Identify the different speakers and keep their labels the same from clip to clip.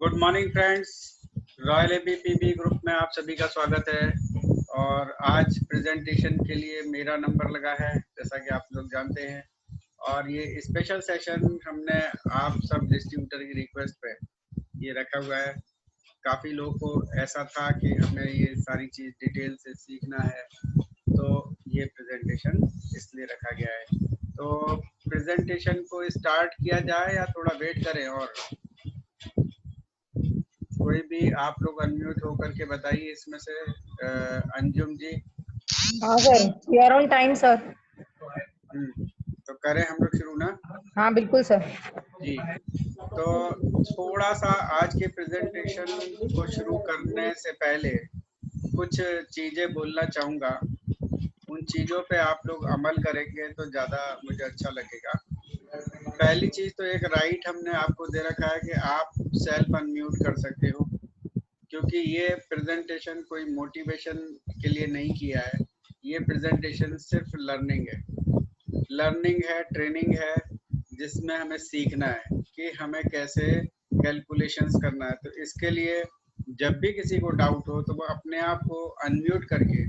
Speaker 1: Good morning friends, royal ABPB group में आप सभी का स्वागत है। और आज प्रेजेंटेशन के लिए मेरा नंबर लगा है, जैसा कि आप लोग जानते हैं। और ये स्पेशल सेशन हमने आप सब डिस्ट्रीब्यूटर की रिक्वेस्ट पे ये रखा हुआ है। काफ़ी लोगों को ऐसा था कि हमें ये सारी चीज़ डिटेल से सीखना है, तो ये प्रेजेंटेशन इसलिए रखा गया है। तो प्रेजेंटेशन को स्टार्ट किया जाए या थोड़ा वेट करें? और कोई भी आप लोग अनम्यूट होकर के बताइए इसमें से। अंजुम जी।
Speaker 2: हाँ sir, we are on time sir.
Speaker 1: तो करें हम लोग शुरू ना?
Speaker 2: हाँ बिल्कुल सर
Speaker 1: जी। तो थोड़ा सा आज के प्रेजेंटेशन को शुरू करने से पहले कुछ चीज़ें बोलना चाहूँगा। उन चीज़ों पे आप लोग अमल करेंगे तो ज़्यादा मुझे अच्छा लगेगा। पहली चीज़ तो एक राइट हमने आपको दे रखा है कि आप सेल्फ अनम्यूट कर सकते हो, क्योंकि ये प्रेजेंटेशन कोई मोटिवेशन के लिए नहीं किया है। ये प्रेजेंटेशन सिर्फ लर्निंग है, ट्रेनिंग है, जिसमें हमें सीखना है कि हमें कैसे कैलकुलेशंस करना है। तो इसके लिए जब भी किसी को डाउट हो तो वो अपने आप को अनम्यूट करके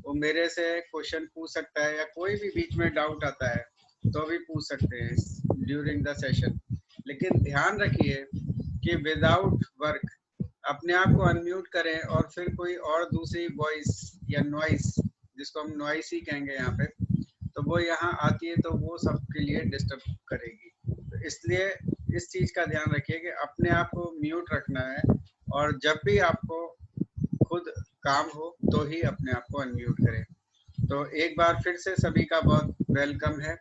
Speaker 1: वो मेरे से क्वेश्चन पूछ सकता है, या कोई भी बीच में डाउट आता है तो भी पूछ सकते हैं ड्यूरिंग द सेशन। लेकिन ध्यान रखिए कि विदाउट वर्क अपने आप को अनम्यूट करें और फिर कोई और दूसरी वॉइस या नॉइस, जिसको हम नॉइस ही कहेंगे यहाँ पे, तो वो यहाँ आती है तो वो सबके लिए डिस्टर्ब करेगी। तो इसलिए इस चीज़ का ध्यान रखिए कि अपने आप को म्यूट रखना है, और जब भी आपको खुद काम हो तो ही अपने आप को अनम्यूट करें। तो एक बार फिर से सभी का बहुत वेलकम है।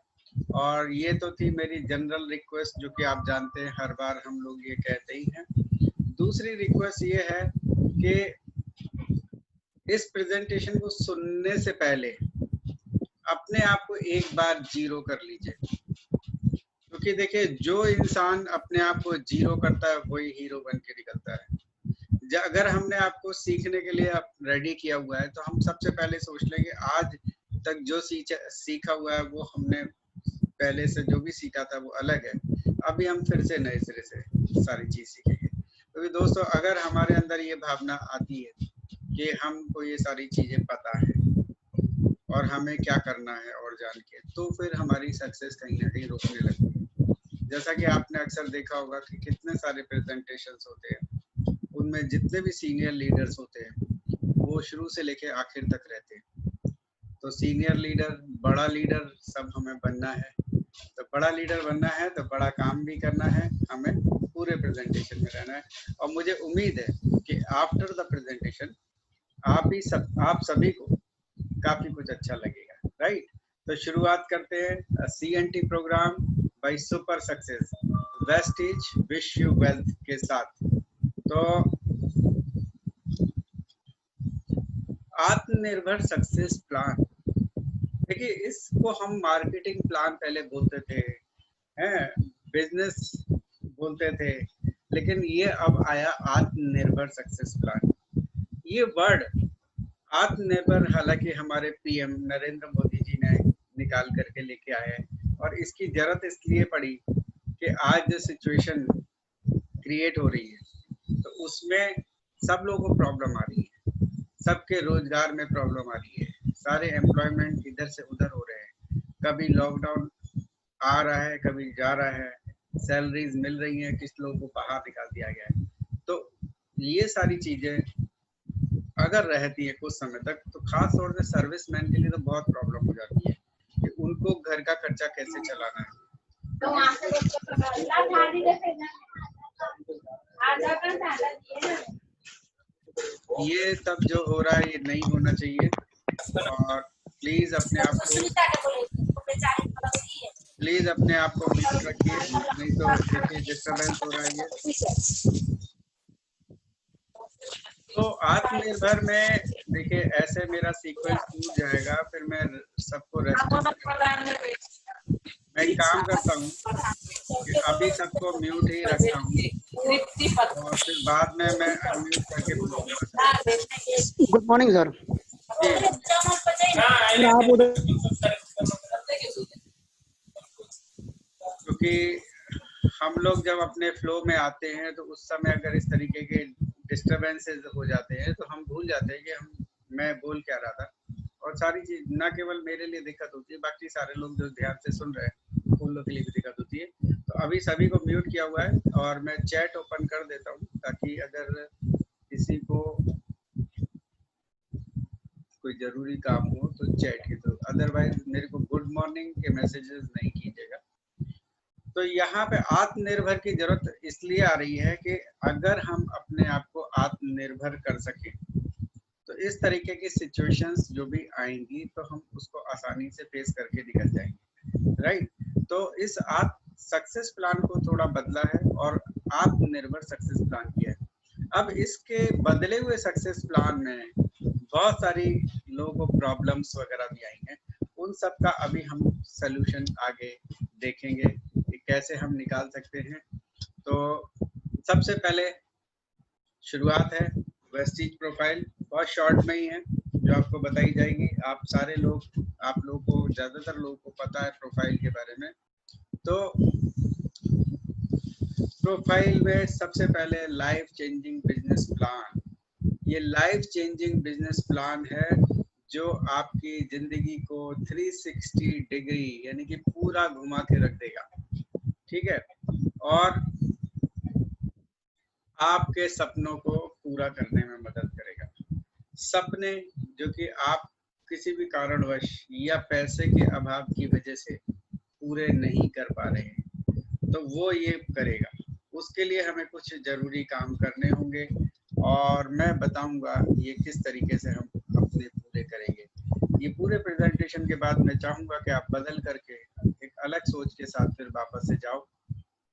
Speaker 1: और ये तो थी मेरी जनरल रिक्वेस्ट, जो कि आप जानते हैं हर बार हम लोग ये कहते ही हैं। दूसरी रिक्वेस्ट ये है कि इस प्रेजेंटेशन को सुनने से पहले अपने आप को एक बार जीरो कर लीजिए, क्योंकि देखिए जो इंसान अपने आप को जीरो करता है वही हीरो बन के निकलता है। अगर हमने आपको सीखने के लिए रेडी किया हुआ है तो हम सबसे पहले सोच लेंगे आज तक जो सीखा हुआ है वो हमने पहले से जो भी सीखा था वो अलग है, अभी हम फिर से नए सिरे से सारी चीज़ सीखेंगे। तो दोस्तों, अगर हमारे अंदर ये भावना आती है कि हमको ये सारी चीज़ें पता है और हमें क्या करना है और जान के, तो फिर हमारी सक्सेस कहीं ना कहीं रुकने लगती है। जैसा कि आपने अक्सर देखा होगा कि कितने सारे प्रेजेंटेशंस होते हैं, उनमें जितने भी सीनियर लीडर्स होते हैं वो शुरू से लेके आखिर तक रहते हैं। तो सीनियर लीडर, बड़ा लीडर सब हमें बनना है। तो बड़ा लीडर बनना है तो बड़ा काम भी करना है, हमें पूरे प्रेजेंटेशन में रहना है। और मुझे उम्मीद है कि आफ्टर द प्रेजेंटेशन आप सभी को काफ़ी कुछ अच्छा लगेगा, राइट? तो शुरुआत करते हैं CNT program by super success Vestige wish you wealth के साथ। तो आत्मनिर्भर सक्सेस प्लान, देखिए इसको हम मार्केटिंग प्लान पहले बोलते थे, हैं, बिजनेस बोलते थे, लेकिन ये अब आया आत्मनिर्भर सक्सेस प्लान। ये वर्ड आत्मनिर्भर हालांकि हमारे PM नरेंद्र मोदी जी ने निकाल करके लेके आए हैं, और इसकी जरूरत इसलिए पड़ी कि आज जो सिचुएशन क्रिएट हो रही है तो उसमें सब लोगों को प्रॉब्लम आ रही है, सबके रोजगार में प्रॉब्लम आ रही है, सारे एम्प्लॉयमेंट इधर से उधर हो रहे हैं, कभी लॉकडाउन आ रहा है कभी जा रहा है, सैलरीज मिल रही हैं, किस लोगों को बाहर निकाल दिया गया है। तो ये सारी चीजें अगर रहती है कुछ समय तक तो खास तौर से सर्विसमैन के लिए तो बहुत प्रॉब्लम हो जाती है कि उनको घर का खर्चा कैसे चलाना है। ये सब जो हो रहा है ये नहीं होना चाहिए, और प्लीज अपने आप को म्यूट रखिए, नहीं तो देखिए डिस्टर्बेंस हो रहा है ये। तो आत्मनिर्भर में देखिए ऐसे मेरा सीक्वेंस टूट जाएगा, फिर मैं सबको मैं काम करता हूँ कि अभी सबको म्यूट ही रखता हूँ और फिर बाद में मैं अनम्यूट करके बोलूँगा।
Speaker 3: Good morning sir.
Speaker 1: क्योंकि हम लोग जब अपने फ्लो में आते हैं तो उस समय अगर इस तरीके के डिस्टरबेंसेस हो जाते हैं तो हम भूल जाते हैं कि मैं बोल क्या रहा था, और सारी चीज ना केवल मेरे लिए दिक्कत होती है, बाकी सारे लोग जो ध्यान से सुन रहे हैं उन लोग के लिए भी दिक्कत होती है। तो अभी सभी को म्यूट किया हुआ है और मैं चैट ओपन कर देता हूँ ताकि अगर किसी को कोई जरूरी काम हो तो चैट के थ्रू, अदरवाइज मेरे को गुड मॉर्निंग के मैसेजेस नहीं कीजिएगा। तो यहाँ पे आत्मनिर्भर की जरूरत इसलिए आ रही है कि अगर हम अपने आप को आत्मनिर्भर कर सकें तो इस तरीके की सिचुएशंस जो भी आएंगी तो हम उसको आसानी से फेस करके निकल जाएंगे, राइट। तो इस सक्सेस प्लान को थोड़ा बदला है और आत्मनिर्भर सक्सेस प्लान किया है। अब इसके बदले हुए सक्सेस प्लान में बहुत सारी लोगों को प्रॉब्लम्स वगैरह भी आई हैं, उन सब का अभी हम सलूशन आगे देखेंगे कि कैसे हम निकाल सकते हैं। तो सबसे पहले शुरुआत है वेस्टीज प्रोफाइल, बहुत शॉर्ट में ही है जो आपको बताई जाएगी। आप लोगों को ज्यादातर लोगों को पता है प्रोफाइल के बारे में। तो प्रोफाइल में सबसे पहले लाइफ चेंजिंग बिजनेस प्लान, ये लाइफ चेंजिंग बिजनेस प्लान है जो आपकी जिंदगी को 360 डिग्री यानी कि पूरा घुमा के रख देगा, ठीक है, और आपके सपनों को पूरा करने में मदद करेगा। सपने जो कि आप किसी भी कारणवश या पैसे के अभाव की वजह से पूरे नहीं कर पा रहे हैं तो वो ये करेगा। उसके लिए हमें कुछ जरूरी काम करने होंगे और मैं बताऊंगा ये किस तरीके से हम अपने पूरे करेंगे। ये पूरे प्रेजेंटेशन के बाद मैं चाहूंगा कि आप बदल करके एक अलग सोच के साथ फिर वापस से जाओ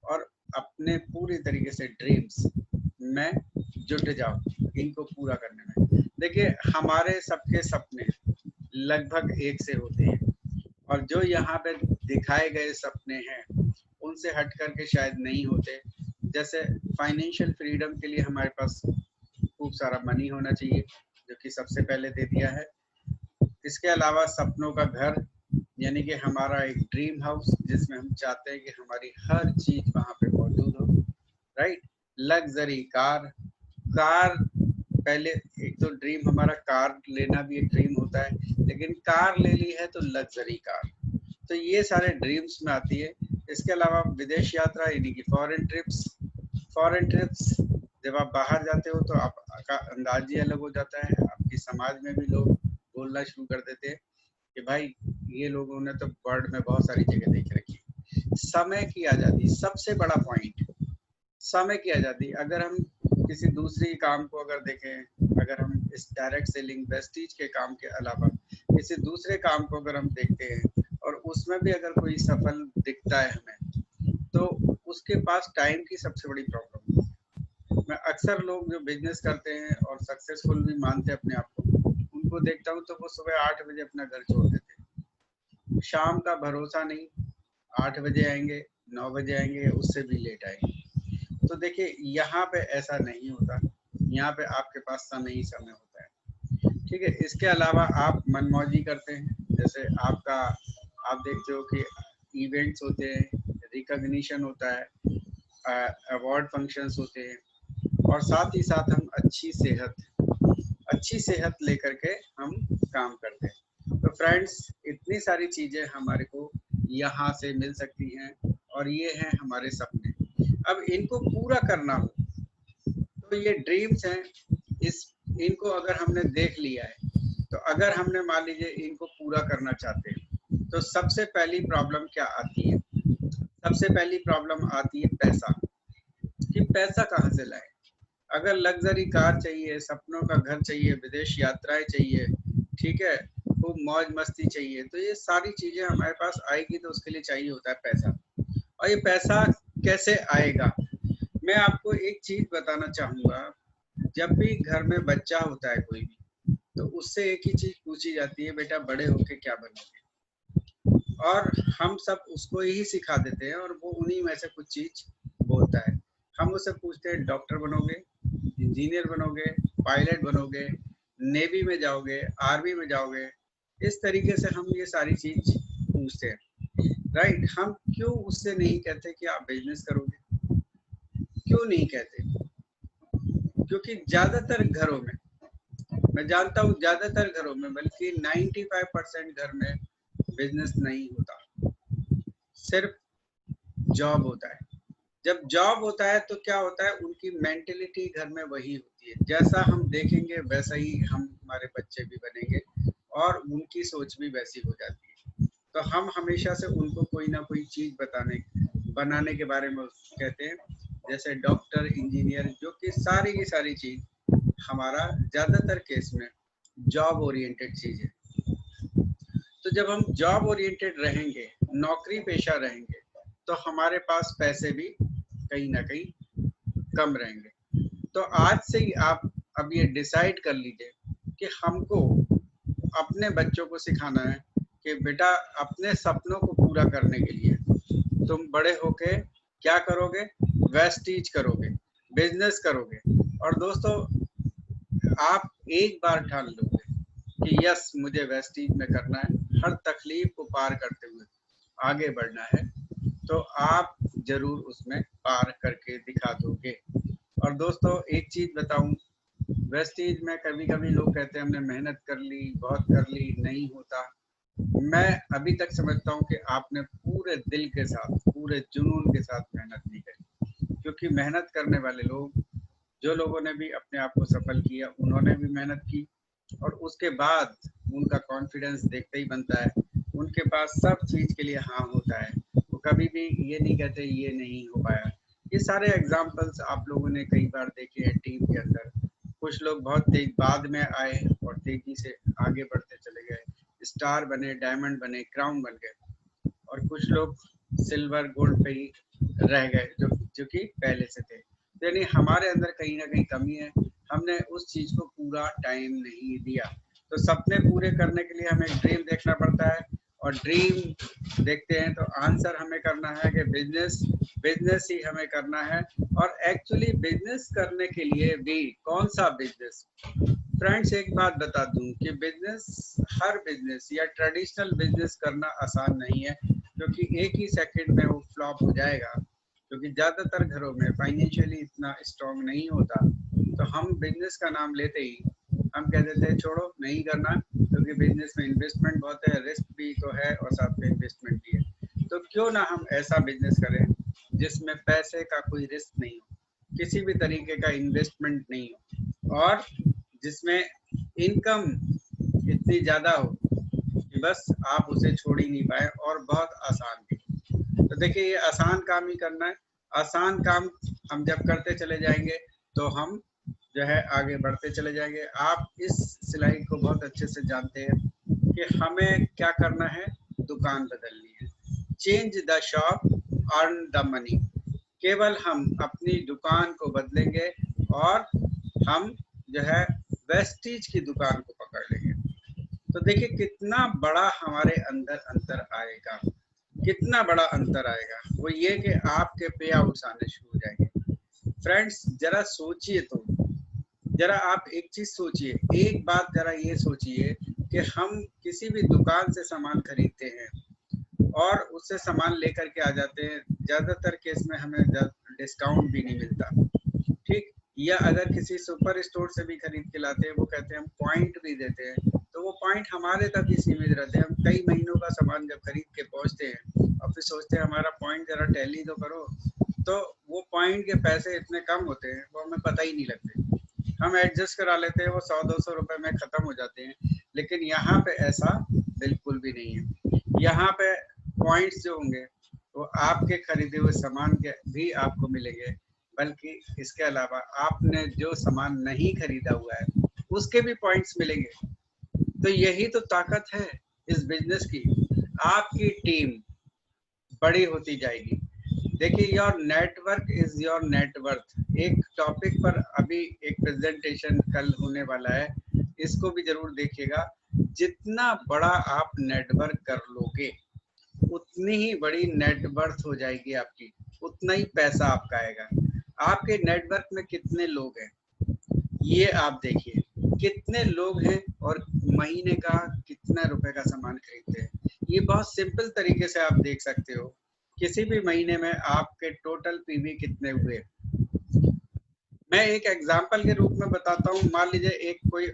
Speaker 1: और अपने पूरी तरीके से ड्रीम्स में जुट जाओ इनको पूरा करने में। देखिए हमारे सबके सपने लगभग एक से होते हैं और जो यहाँ पे दिखाए गए सपने हैं उनसे हट करके शायद नहीं होते। जैसे फाइनेंशियल फ्रीडम के लिए हमारे पास खूब सारा मनी होना चाहिए जो कि सबसे पहले दे दिया है। इसके अलावा सपनों का घर यानी कि हमारा एक ड्रीम हाउस जिसमें हम चाहते हैं कि हमारी हर चीज वहां पे मौजूद हो, राइट। लग्जरी कार, कार पहले एक तो ड्रीम हमारा कार लेना भी एक ड्रीम होता है, लेकिन कार ले ली है तो लग्जरी कार, तो ये सारे ड्रीम्स में आती है। इसके अलावा विदेश यात्रा यानी कि फॉरेन ट्रिप्स जब आप बाहर जाते हो तो आपका अंदाज ही अलग हो जाता है, आपकी समाज में भी लोग बोलना शुरू कर देते हैं कि भाई ये लोगों ने तो वर्ल्ड में बहुत सारी जगह देख रखी है। समय की आज़ादी सबसे बड़ा पॉइंट, समय की आज़ादी। अगर हम किसी दूसरी काम को अगर देखें, अगर हम इस डायरेक्ट सेलिंग वेस्टीज के काम के अलावा किसी दूसरे काम को अगर हम देखते हैं और उसमें भी अगर कोई सफल दिखता है हमें तो उसके पास टाइम की सबसे बड़ी प्रॉब्लम है। मैं अक्सर लोग जो बिजनेस करते हैं और सक्सेसफुल भी मानते हैं अपने आप को, उनको देखता हूँ तो वो सुबह 8 बजे अपना घर छोड़ देते हैं, शाम का भरोसा नहीं, 8 बजे आएंगे 9 बजे आएंगे उससे भी लेट आएंगे। तो देखिए यहाँ पे ऐसा नहीं होता, यहाँ पे आपके पास समय ही समय होता है, ठीक है। इसके अलावा आप मनमौजी करते हैं, जैसे आप देखते हो कि इवेंट्स होते हैं, रिकॉग्निशन होता है, अवार्ड फंक्शंस होते हैं और साथ ही साथ हम अच्छी सेहत लेकर के हम काम करते हैं। तो फ्रेंड्स इतनी सारी चीजें हमारे को यहाँ से मिल सकती हैं और ये हैं हमारे सपने। अब इनको पूरा करना हो तो ये ड्रीम्स हैं, इनको अगर हमने देख लिया है तो अगर हमने मान लीजिए इनको पूरा करना चाहते हैं तो सबसे पहली प्रॉब्लम क्या आती है? सबसे पहली प्रॉब्लम आती है पैसा, कि पैसा कहाँ से लाए। अगर लग्जरी कार चाहिए, सपनों का घर चाहिए, विदेश यात्राएं चाहिए, ठीक है, खूब मौज मस्ती चाहिए, तो ये सारी चीजें हमारे पास आएगी तो उसके लिए चाहिए होता है पैसा। और ये पैसा कैसे आएगा? मैं आपको एक चीज बताना चाहूंगा, जब भी घर में बच्चा होता है कोई भी तो उससे एक ही चीज पूछी जाती है, बेटा बड़े होके क्या बनोगे? और हम सब उसको यही सिखा देते हैं और वो उन्हीं में से कुछ चीज बोलता है। हम उससे पूछते हैं डॉक्टर बनोगे, इंजीनियर बनोगे, पायलट बनोगे, नेवी में जाओगे, आर्मी में जाओगे, इस तरीके से हम ये सारी चीज पूछते हैं, राइट। हम क्यों उससे नहीं कहते कि आप बिजनेस करोगे, क्यों नहीं कहते? क्योंकि ज्यादातर घरों में, मैं जानता हूँ ज्यादातर घरों में, बल्कि 95% घर में बिजनेस नहीं होता, सिर्फ जॉब होता है। जब जॉब होता है तो क्या होता है, उनकी मेंटेलिटी घर में वही होती है, जैसा हम देखेंगे वैसा ही हम हमारे बच्चे भी बनेंगे और उनकी सोच भी वैसी हो जाती है। तो हम हमेशा से उनको कोई ना कोई चीज बनाने के बारे में कहते हैं, जैसे डॉक्टर, इंजीनियर, जो कि सारी की सारी चीज हमारा ज्यादातर केस में जॉब ओरिएंटेड चीज है। तो जब हम जॉब ओरिएंटेड रहेंगे, नौकरी पेशा रहेंगे, तो हमारे पास पैसे भी कहीं ना कहीं कम रहेंगे। तो आज से ही आप अब ये डिसाइड कर लीजिए कि हमको अपने बच्चों को सिखाना है कि बेटा अपने सपनों को पूरा करने के लिए तुम बड़े होके क्या करोगे, वेस्टीज करोगे, बिजनेस करोगे। और दोस्तों, आप एक बार ठान लोगे कि यस मुझे वेस्टीज में करना है, हर तकलीफ को पार करते हुए आगे बढ़ना है, तो आप जरूर उसमें पार करके दिखा दोगे। और दोस्तों एक चीज बताऊं, वेस्टीज में कभी कभी लोग कहते हैं हमने मेहनत कर ली, बहुत कर ली, नहीं होता। मैं अभी तक समझता हूं कि आपने पूरे दिल के साथ, पूरे जुनून के साथ मेहनत नहीं करी, क्योंकि मेहनत करने वाले लोग, जो लोगों ने भी अपने आप को सफल किया, उन्होंने भी मेहनत की और उसके बाद उनका कॉन्फिडेंस देखते ही बनता है, उनके पास सब चीज के लिए हाँ होता है, वो कभी भी ये नहीं कहते ये नहीं हो पाया। ये सारे एग्जाम्पल्स आप लोगों ने कई बार देखे हैं टीम के अंदर। कुछ लोग बहुत तेज बाद में आए और तेजी से आगे बढ़ते चले गए, स्टार बने, डायमंड बने, क्राउन बन गए, और कुछ लोग सिल्वर गोल्ड पे ही रह गए जो कि पहले से थे। यानी हमारे अंदर कहीं ना कहीं कमी है, हमने उस चीज को पूरा टाइम नहीं दिया। तो सपने पूरे करने के लिए हमें ड्रीम देखना पड़ता है, और ड्रीम देखते हैं तो आंसर हमें करना है कि बिजनेस ही हमें करना है। और एक्चुअली बिजनेस करने के लिए भी कौन सा बिजनेस, फ्रेंड्स एक बात बता दूं कि हर बिजनेस या ट्रेडिशनल बिजनेस करना आसान नहीं है, क्योंकि एक ही सेकंड में वो फ्लॉप हो जाएगा, क्योंकि ज्यादातर घरों में फाइनेंशियली इतना स्ट्रांग नहीं होता। तो हम बिजनेस का नाम लेते ही हम कह देते हैं छोड़ो नहीं करना, क्योंकि बिजनेस में इन्वेस्टमेंट बहुत है, रिस्क भी तो है और साथ में इन्वेस्टमेंट भी है। तो क्यों ना हम ऐसा बिजनेस करें जिसमें पैसे का कोई रिस्क नहीं हो, किसी भी तरीके का इन्वेस्टमेंट नहीं हो, और जिसमें इनकम इतनी ज्यादा हो कि बस आप उसे छोड़ ही नहीं पाए, और बहुत आसान भी। तो देखिए ये आसान काम ही करना है। आसान काम हम जब करते चले जाएंगे तो हम जो है आगे बढ़ते चले जाएंगे। आप इस स्लाइड को बहुत अच्छे से जानते हैं कि हमें क्या करना है, दुकान बदलनी है। Change the shop, earn the money. केवल हम अपनी दुकान को बदलेंगे और हम जो है वेस्टीज की दुकान को पकड़ लेंगे। तो देखिए कितना बड़ा हमारे अंदर अंतर आएगा, कितना बड़ा अंतर आएगा। वो ये कि आपके पे आउट्स आने शुरू हो जाएंगे। फ्रेंड्स जरा सोचिए, तो जरा आप एक चीज सोचिए, एक बात जरा ये सोचिए कि हम किसी भी दुकान से सामान खरीदते हैं और उससे सामान लेकर के आ जाते हैं, ज्यादातर केस में हमें डिस्काउंट भी नहीं मिलता, ठीक। या अगर किसी सुपर स्टोर से भी खरीद के लाते हैं, वो कहते हैं हम पॉइंट भी देते हैं, तो वो पॉइंट हमारे तक ही सीमित रहते हैं। हम कई महीनों का सामान जब खरीद के पहुंचते हैं और फिर सोचते हैं हमारा पॉइंट जरा टैली तो करो, तो वो पॉइंट के पैसे इतने कम होते हैं वो हमें पता ही नहीं लगते, हम एडजस्ट करा लेते हैं, वो 100-200 रुपए में खत्म हो जाते हैं। लेकिन यहाँ पे ऐसा बिल्कुल भी नहीं है। यहाँ पे पॉइंट्स जो होंगे वो आपके खरीदे हुए सामान के भी आपको मिलेंगे, बल्कि इसके अलावा आपने जो सामान नहीं खरीदा हुआ है उसके भी पॉइंट्स मिलेंगे। तो यही तो ताकत है इस बिजनेस की। आपकी टीम बड़ी होती जाएगी। देखिए your network is your net worth, एक टॉपिक पर अभी एक प्रेजेंटेशन कल होने वाला है, इसको भी जरूर देखिएगा। जितना बड़ा आप नेटवर्क कर लोगे उतनी ही बड़ी नेटवर्थ हो जाएगी आपकी, उतना ही पैसा आपका आएगा। आपके नेटवर्क में कितने लोग हैं ये आप देखिए, कितने लोग हैं और महीने का कितना रुपए का सामान खरीदते हैं। ये बहुत सिंपल तरीके से आप देख सकते हो, किसी भी महीने में आपके टोटल पीवी कितने हुए, मैं एक एग्जाम्पल के रूप में बताता हूँ। मान लीजिए एक कोई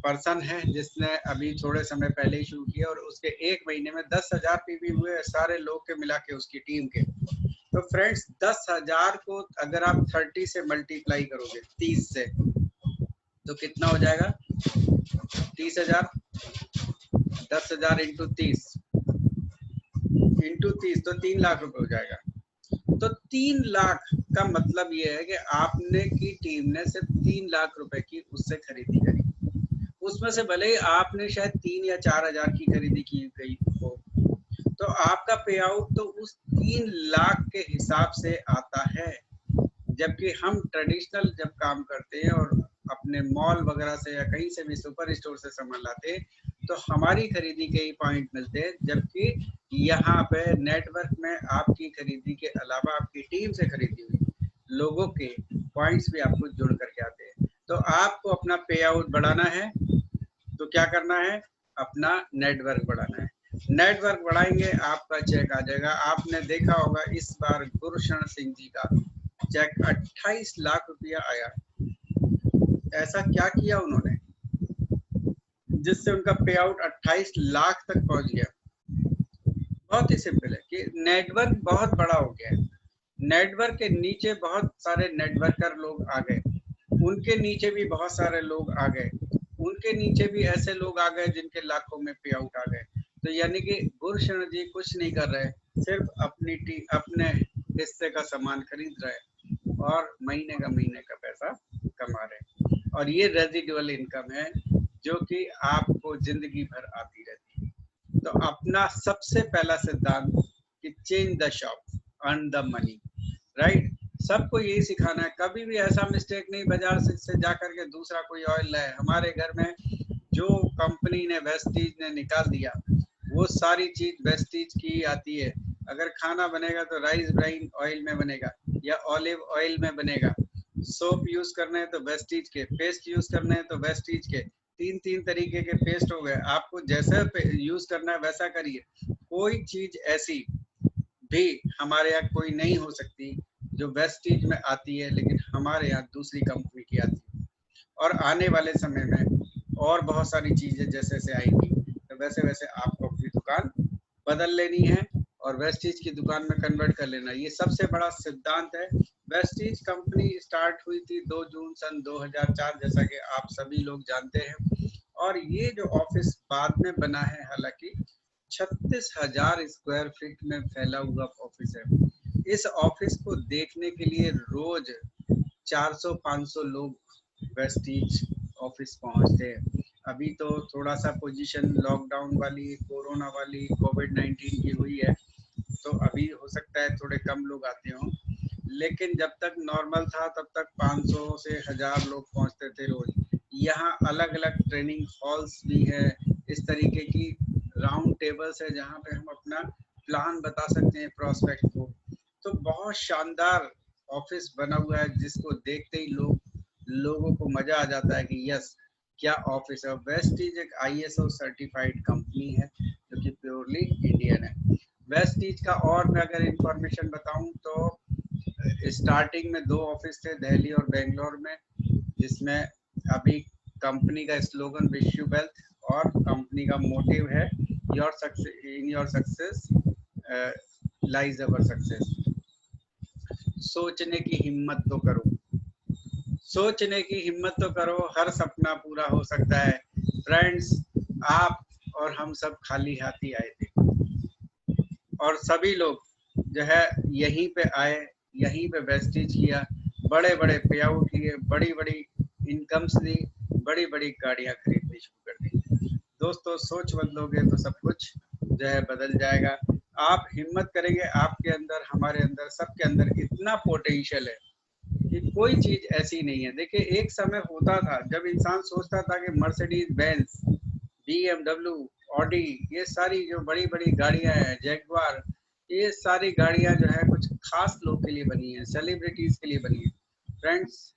Speaker 1: पर्सन है जिसने अभी थोड़े समय पहले ही शुरू किया और उसके एक महीने में 10,000 पीवी हुए, सारे लोग के मिला के उसकी टीम के। तो फ्रेंड्स 10,000 को अगर आप 30 से मल्टीप्लाई करोगे, 30 से, तो कितना हो जाएगा? 30,000, 10,000 इंटू 30 तो 3 लाख रुपए हो जाएगा। तो 3 लाख का मतलब ये है कि आपने की टीम ने सिर्फ 3 लाख रुपए की उससे खरीदी करी। उसमें से भले ही आपने शायद 3 या 4,000 की खरीदी की गई हो, तो आपका पे आउट तो उस 3 लाख के हिसाब से आता है। जबकि हम ट्रेडिशनल जब काम करते हैं और अपने मॉल वगैरह से या कहीं से भी सुपर स्टोर से सामान लाते हैं, तो हमारी खरीदी के ही पॉइंट मिलते हैं, जबकि यहाँ पे नेटवर्क में आपकी खरीदी के अलावा आपकी टीम से खरीदी हुई लोगों के पॉइंट्स भी आपको जुड़ करके आते हैं। तो आपको अपना पे आउट बढ़ाना है तो क्या करना है? अपना नेटवर्क बढ़ाना है। नेटवर्क बढ़ाएंगे, आपका चेक आ जाएगा। आपने देखा होगा इस बार गुरशरण सिंह जी का चेक 28 लाख रुपया आया। ऐसा क्या किया उन्होंने जिससे उनका पे आउट 28 लाख तक पहुंच गया? बहुत ही सिंपल है कि नेटवर्क बहुत बड़ा हो गया है। नेटवर्क के नीचे बहुत सारे नेटवर्कर लोग आ गए, उनके नीचे भी बहुत सारे लोग आ गए, उनके नीचे भी ऐसे लोग आ गए जिनके लाखों में पे आउट आ गए। तो यानी कि गुरशरण जी कुछ नहीं कर रहे, सिर्फ अपने हिस्से का सामान खरीद रहे और महीने का पैसा कमा रहे। और ये रेजिडुअल इनकम है जो कि आपको जिंदगी भर आती रहती है। तो अपना सबसे पहला सिद्धांत कि change the shop, earn the money, right? सबको यही सिखाना है। कभी भी ऐसा मिस्टेक नहीं बाजार से जाकर के दूसरा कोई ऑयल लाए। हमारे घर में जो कंपनी ने वेस्टीज ने निकाल दिया वो सारी चीज वेस्टीज की आती है। अगर खाना बनेगा तो राइस ब्राइन ऑयल में बनेगा या ऑलिव ऑयल में बनेगा। सोप यूज करने हैं तो वेस्टीज के, पेस्ट यूज करने हैं तो वेस्टीज के। 3 तरीके के पेस्ट हो गए। आपको जैसा यूज करना है वैसा करिए। कोई चीज ऐसी भी हमारे यहाँ कोई नहीं हो सकती जो वेस्टीज में आती है लेकिन हमारे यहाँ दूसरी कंपनी की आती है। और आने वाले समय में और बहुत सारी चीजें जैसे जैसे आएंगी तो वैसे वैसे आपको अपनी दुकान बदल लेनी है और वेस्टीज की दुकान में कन्वर्ट कर लेना। ये सबसे बड़ा सिद्धांत है। वेस्टीज कंपनी स्टार्ट हुई थी 2 जून सन 2004, जैसा कि आप सभी लोग जानते हैं। और ये जो ऑफिस बाद में बना है, हालांकि 36,000 स्क्वायर फीट में फैला हुआ ऑफिस है। इस ऑफिस को देखने के लिए रोज 400-500 लोग वेस्टीज ऑफिस पहुंचते हैं। अभी तो थोड़ा सा पोजीशन लॉकडाउन वाली, कोरोना वाली, कोविड-19 की हुई है, तो अभी हो सकता है थोड़े कम लोग आते हों, लेकिन जब तक नॉर्मल था तब तक 500 से 1000 लोग पहुंचते थे रोज। यहाँ अलग अलग ट्रेनिंग हॉल्स भी है, इस तरीके की राउंड टेबल्स है जहाँ पे हम अपना प्लान बता सकते हैं प्रोस्पेक्ट को। तो बहुत शानदार ऑफिस बना हुआ है जिसको देखते ही लोगों को मजा आ जाता है कि यस क्या ऑफिस है। वेस्टीज एक ISO सर्टिफाइड कंपनी है जो कि प्योरली इंडियन है। वेस्टीज का और मैं अगर इंफॉर्मेशन बताऊं तो स्टार्टिंग में 2 ऑफिस थे, दिल्ली और बेंगलोर में, जिसमें अभी कंपनी का स्लोगन विश यू वेल्थ और कंपनी का मोटिव है your success, in your success lies our success. सोचने की हिम्मत तो करो, सोचने की हिम्मत तो करो, हर सपना पूरा हो सकता है। फ्रेंड्स, आप और हम सब खाली हाथ ही आए थे और सभी लोग जो है यहीं पे आए, यहीं पे वेस्टेज किया, बड़े बड़े पे आउट किए, बड़ी बड़ी इनकम्स दी, बड़ी बड़ी गाड़ियां खरीदनी शुरू कर दी। दोस्तों, सोच बदलोगे तो सब कुछ जो है बदल जाएगा। आप हिम्मत करेंगे, आपके अंदर, हमारे अंदर, सबके अंदर इतना पोटेंशियल है कि कोई चीज ऐसी नहीं है। देखिए, एक समय होता था जब इंसान सोचता था कि मर्सिडीज बेंज, BMW, ऑडी, ये सारी जो बड़ी बड़ी गाड़ियां हैं, जैगवार, ये सारी गाड़ियां जो है कुछ खास लोग के लिए बनी है, सेलिब्रिटीज के लिए बनी है। फ्रेंड्स,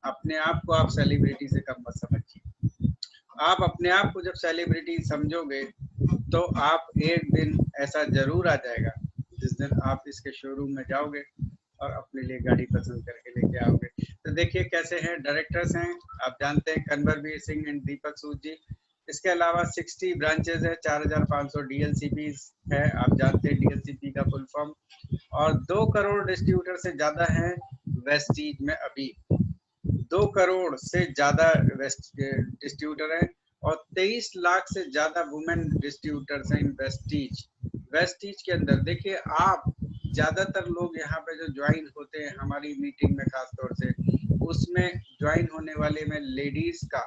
Speaker 1: अपने आप को आप सेलिब्रिटी से कम मत समझिए। आप अपने आप को जब सेलिब्रिटी समझोगे तो आप एक दिन ऐसा जरूर आ जाएगा जिस दिन आप इसके शोरूम में जाओगे और अपने लिए गाड़ी पसंद करके लेके आओगे। तो देखिए कैसे हैं। डायरेक्टर्स हैं आप जानते हैं कन्वरवीर सिंह एंड दीपक सूद जी। इसके अलावा 60 ब्रांचेज है, 4500 डीएलसीपी है, आप जानते हैं डीएलसीपी का फुल फॉर्म। और 2 करोड़ डिस्ट्रीब्यूटर से ज्यादा है वेस्टीज में अभी, 2 करोड़ से ज्यादा वेस्ट डिस्ट्रीब्यूटर है और 23 लाख से ज्यादा वुमेन डिस्ट्रीब्यूटर्स हैं इन वेस्टीज। वेस्टीज के अंदर देखिए आप, ज्यादातर लोग यहाँ पे जो ज्वाइन होते हैं हमारी मीटिंग में खासतौर से, उसमें ज्वाइन होने वाले में लेडीज का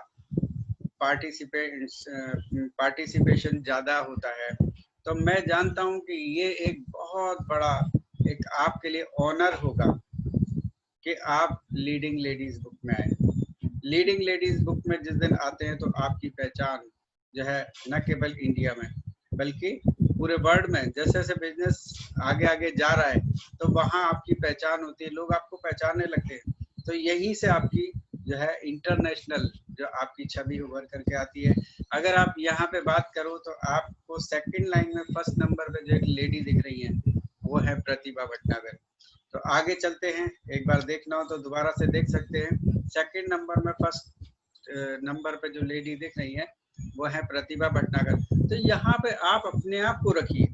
Speaker 1: पार्टिसिपेशन ज्यादा होता है। तो मैं जानता हूँ कि ये एक बहुत बड़ा एक आपके लिए ऑनर होगा कि आप लीडिंग लेडीज बुक में आए। लीडिंग लेडीज बुक में जिस दिन आते हैं तो आपकी पहचान जो है न केवल इंडिया में बल्कि पूरे वर्ल्ड में, जैसे जैसे बिजनेस आगे आगे जा रहा है तो वहाँ आपकी पहचान होती है, लोग आपको पहचानने लगते हैं। तो यहीं से आपकी जो है इंटरनेशनल जो आपकी छवि उभर करके आती है। अगर आप यहाँ पे बात करो तो आपको सेकंड लाइन में फर्स्ट नंबर पे जो एक लेडी दिख रही है वो है प्रतिभा भटनागर। तो आगे चलते हैं, एक बार देखना हो तो दोबारा से देख सकते हैं। सेकंड नंबर में फर्स्ट नंबर पे जो लेडी दिख रही है वो है प्रतिभा भटनागर। तो यहाँ पे आप अपने आप को रखिए।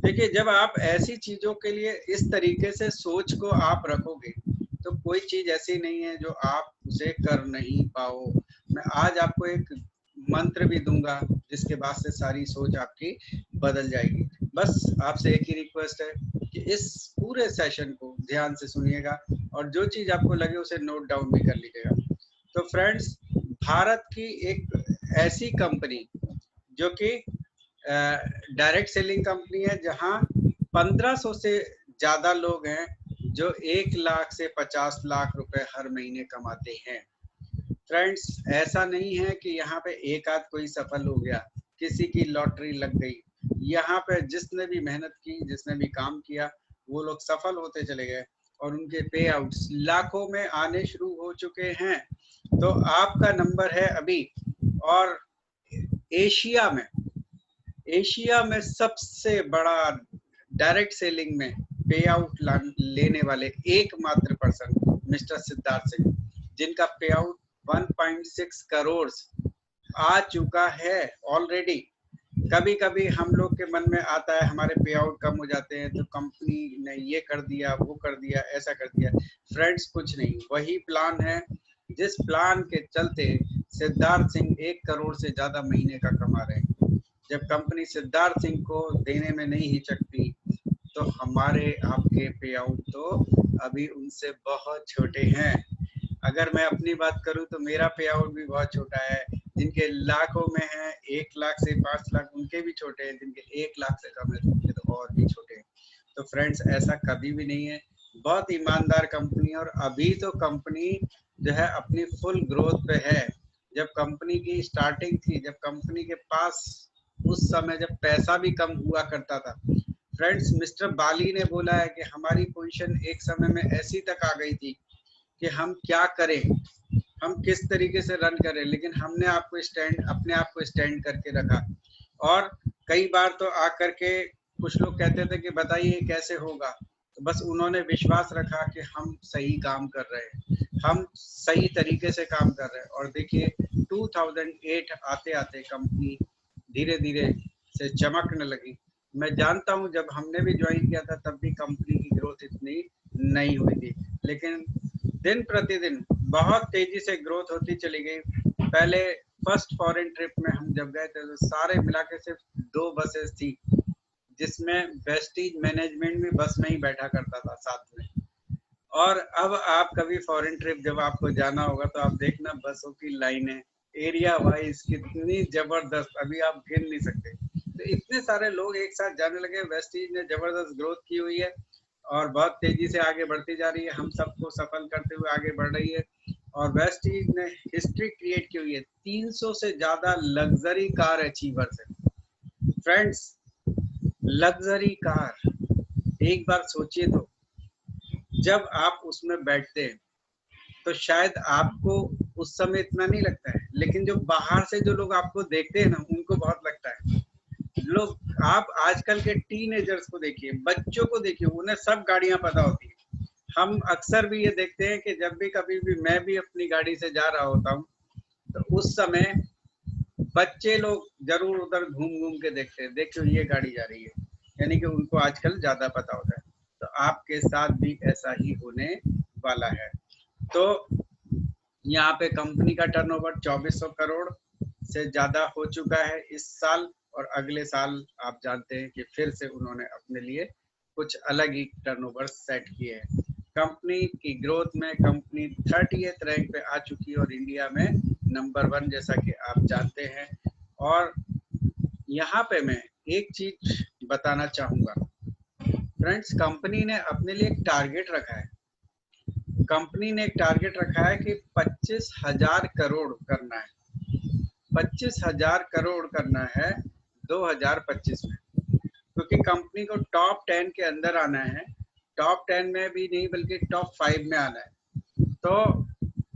Speaker 1: देखिए जब आप ऐसी चीजों के लिए इस तरीके से सोच को आप रखोगे तो कोई चीज ऐसी नहीं है जो आप उसे कर नहीं पाओ। मैं आज आपको एक मंत्र भी दूंगा जिसके बाद से सारी सोच आपकी बदल जाएगी। बस आपसे एक ही रिक्वेस्ट है कि इस पूरे सेशन को ध्यान से सुनिएगा और जो चीज आपको लगे उसे नोट डाउन भी कर लीजिएगा। तो फ्रेंड्स, भारत की एक ऐसी कंपनी जो कि डायरेक्ट सेलिंग कंपनी है जहां 1500 से ज्यादा लोग हैं जो 1 लाख से 50 लाख रुपए हर महीने कमाते हैं। फ्रेंड्स, ऐसा नहीं है कि यहाँ पे एक आध कोई सफल हो गया, किसी की लॉटरी लग गई। यहाँ पे जिसने भी मेहनत की, जिसने भी काम किया, वो लोग सफल होते चले गए और उनके पे आउट्स लाखों में आने शुरू हो चुके हैं। तो आपका नंबर है अभी। और एशिया में सबसे बड़ा डायरेक्ट सेलिंग में पे आउट लेने वाले एकमात्र पर्सन मिस्टर सिद्धार्थ सिंह, जिनका पे आउट 1.6 करोड़ आ चुका है ऑलरेडी। कभी कभी हम लोग के मन में आता है हमारे पे आउट कम हो जाते हैं तो कंपनी ने ये कर दिया, वो कर दिया, ऐसा कर दिया। फ्रेंड्स, कुछ नहीं, वही प्लान है जिस प्लान के चलते सिद्धार्थ सिंह 1 करोड़ से ज्यादा महीने का कमा रहे हैं। जब कंपनी सिद्धार्थ सिंह को देने में नहीं हिचकती तो हमारे आपके पे आउट तो अभी उनसे बहुत छोटे हैं। अगर मैं अपनी बात करूं तो मेरा पे आउट भी बहुत छोटा है। जिनके लाखों में है, 1 लाख से 5 लाख, उनके भी छोटे हैं। जिनके 1 लाख से कम है उनके तो और भी छोटे हैं। तो फ्रेंड्स, ऐसा कभी भी नहीं है। बहुत ईमानदार कंपनी है और अभी तो कंपनी जो है अपनी फुल ग्रोथ पे है। जब कंपनी की स्टार्टिंग थी, जब कंपनी के पास उस समय जब पैसा भी कम हुआ करता था, फ्रेंड्स, मिस्टर बाली ने बोला है कि हमारी पोजीशन एक समय में ऐसी तक आ गई थी कि हम क्या करें, हम किस तरीके से रन करें, लेकिन हमने अपने आप को स्टैंड करके रखा। और कई बार तो आकर के कुछ लोग कहते थे कि बताइए कैसे होगा, तो बस उन्होंने विश्वास रखा कि हम सही काम कर रहे हैं, हम सही तरीके से काम कर रहे हैं। और देखिए 2008 आते आते कंपनी धीरे धीरे से चमकने लगी। मैं जानता हूं जब हमने भी ज्वाइन किया था तब भी कंपनी की ग्रोथ इतनी नहीं हुई थी, लेकिन दिन प्रतिदिन बहुत तेजी से ग्रोथ होती चली गई। पहले फर्स्ट फॉरेन ट्रिप में हम जब गए थे तो सारे मिला के सिर्फ 2 बसेस थी, जिसमें वेस्टीज मैनेजमेंट भी बस में ही बैठा करता था साथ में। और अब आप कभी फॉरेन ट्रिप जब आपको जाना होगा तो आप देखना बसों की लाइनें एरिया वाइज कितनी जबरदस्त, अभी आप गिन नहीं सकते। तो इतने सारे लोग एक साथ जाने लगे। वेस्टीज ने जबरदस्त ग्रोथ की हुई है और बहुत तेजी से आगे बढ़ती जा रही है, हम सबको सफल करते हुए आगे बढ़ रही है। और वेस्टीज ने हिस्ट्री क्रिएट की हुई है, 300 से ज्यादा लग्जरी कार अचीवर्स है। फ्रेंड्स, लग्जरी कार, एक बार सोचिए तो, जब आप उसमें बैठते हैं तो शायद आपको उस समय इतना नहीं लगता है, लेकिन जो बाहर से जो लोग आपको देखते हैं ना, उनको बहुत लगता है। लोग, आप आजकल के टीनेजर्स को देखिए, बच्चों को देखिए, उन्हें सब गाड़ियां पता होती है, हम अक्सर भी ये देखते हैं कि जब भी कभी भी मैं भी अपनी गाड़ी से जा रहा होता हूँ तो उस समय बच्चे लोग जरूर उधर घूम घूम के देखते हैं, देखो ये गाड़ी जा रही है, यानी कि उनको आजकल ज्यादा पता होता है। तो आपके साथ भी ऐसा ही होने वाला है। तो यहाँ पे कंपनी का टर्नओवर 2400 करोड़ से ज्यादा हो चुका है इस साल, और अगले साल आप जानते हैं कि फिर से उन्होंने अपने लिए कुछ अलग ही टर्नओवर सेट किए हैं। कंपनी की ग्रोथ में कंपनी 30th रैंक पे आ चुकी है और इंडिया में नंबर 1, जैसा कि आप जानते हैं। और यहाँ पे मैं एक चीज बताना चाहूंगा फ्रेंड्स, कंपनी ने अपने लिए एक टारगेट रखा है। कंपनी ने एक टारगेट रखा है कि 25,000 करोड़ करना है, 25,000 करोड़ करना है 2025 में, क्योंकि कंपनी को टॉप 10 के अंदर आना है। टॉप 10 में भी नहीं बल्कि टॉप 5 में आना है। तो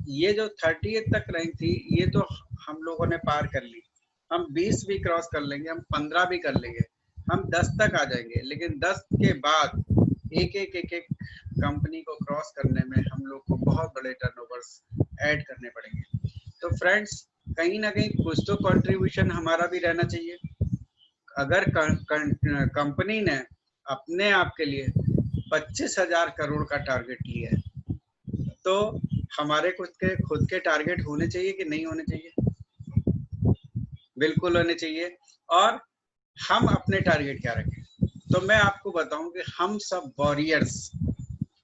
Speaker 1: ये जो 30th तक रैंक थी ये तो हम लोगों ने पार कर ली। हम 20 भी क्रॉस कर लेंगे, हम 15 भी कर लेंगे, हम 10 तक आ जाएंगे, लेकिन 10 के बाद एक एक कंपनी को क्रॉस करने में हम लोग को बहुत बड़े टर्नओवर्स ऐड करने पड़ेंगे। तो फ्रेंड्स, कहीं ना कहीं कुछ तो कंट्रीब्यूशन हमारा भी रहना चाहिए। अगर कंपनी ने अपने आप के लिए 25,000 करोड़ का टारगेट लिया है तो हमारे खुद के टारगेट होने चाहिए कि नहीं होने चाहिए? बिल्कुल होने चाहिए। और हम अपने टारगेट क्या रखें? तो मैं आपको बताऊं कि हम सब वॉरियर्स,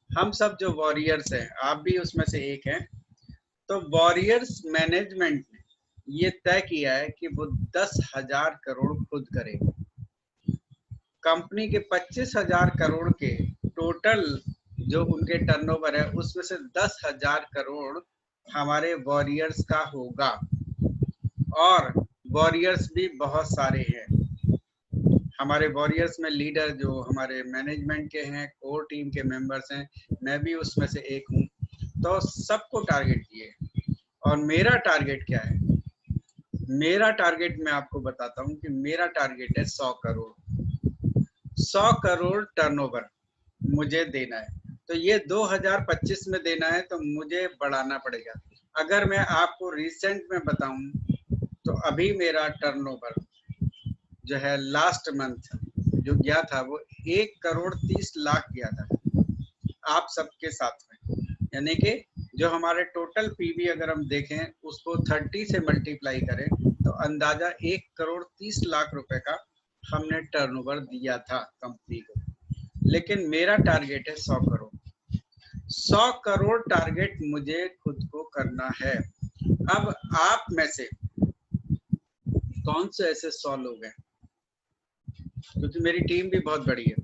Speaker 1: हम सब जो वॉरियर्स हैं, आप भी उसमें से एक हैं, तो वॉरियर्स मैनेजमेंट ने ये तय किया है कि वो 10,000 करोड़ खुद करेंगे। कंपनी के 25,000 करोड़ के टोटल जो उनके टर्नओवर है उसमें से 10,000 करोड़ हमारे वॉरियर्स का होगा। और वॉरियर्स भी बहुत सारे हैं। हमारे वॉरियर्स में लीडर जो हमारे मैनेजमेंट के हैं, कोर टीम के मेंबर्स हैं, मैं भी उसमें से एक हूँ। तो सबको टारगेट दिए। और मेरा टारगेट क्या है? मेरा टारगेट मैं आपको बताता हूँ कि मेरा टारगेट है 100 करोड़। 100 करोड़ टर्नओवर मुझे देना है। तो ये 2025 में देना है तो मुझे बढ़ाना पड़ेगा। अगर मैं आपको रिसेंट में बताऊं तो अभी मेरा टर्नओवर जो है लास्ट मंथ जो गया था वो 1 करोड़ 30 लाख गया था आप सबके साथ में। यानी कि जो हमारे टोटल पीवी अगर हम देखें उसको 30 से मल्टीप्लाई करें तो अंदाजा 1 करोड़ 30 लाख रुपए का हमने टर्नओवर दिया था कंपनी को। लेकिन मेरा टारगेट है 100 करोड़। 100 करोड़ टारगेट मुझे खुद को करना है। अब आप में से कौन से ऐसे 100 लोग हैं, क्योंकि मेरी टीम भी बहुत बड़ी है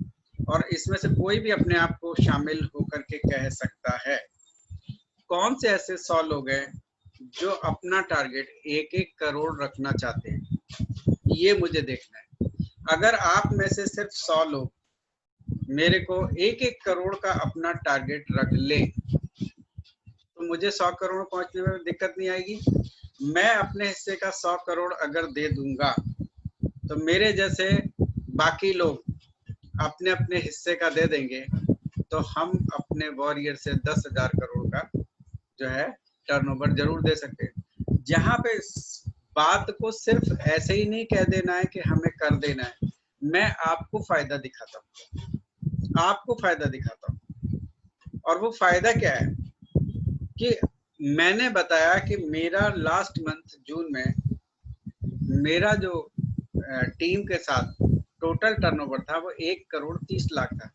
Speaker 1: और इसमें से कोई भी अपने आप को शामिल होकर के कह सकता है, कौन से ऐसे 100 लोग हैं जो अपना टारगेट 1-1 करोड़ रखना चाहते हैं? ये मुझे देखना है। अगर आप में से सिर्फ 100 लोग मेरे को 1-1 करोड़ का अपना टारगेट रख ले तो मुझे 100 करोड़ पहुंचने में दिक्कत नहीं आएगी। मैं अपने हिस्से का 100 करोड़ अगर दे दूंगा तो मेरे जैसे बाकी लोग अपने अपने हिस्से का दे देंगे तो हम अपने वॉरियर से 10,000 करोड़ का जो है टर्नओवर जरूर दे सकते हैं। जहां पे बात को सिर्फ ऐसे ही नहीं कह देना है कि हमें कर देना है, मैं आपको फायदा दिखाता हूँ, आपको फायदा दिखाता हूँ। और वो फायदा क्या है कि मैंने बताया कि मेरा लास्ट मंथ जून में मेरा जो टीम के साथ टोटल टर्नओवर था वो 1 करोड़ 30 लाख था।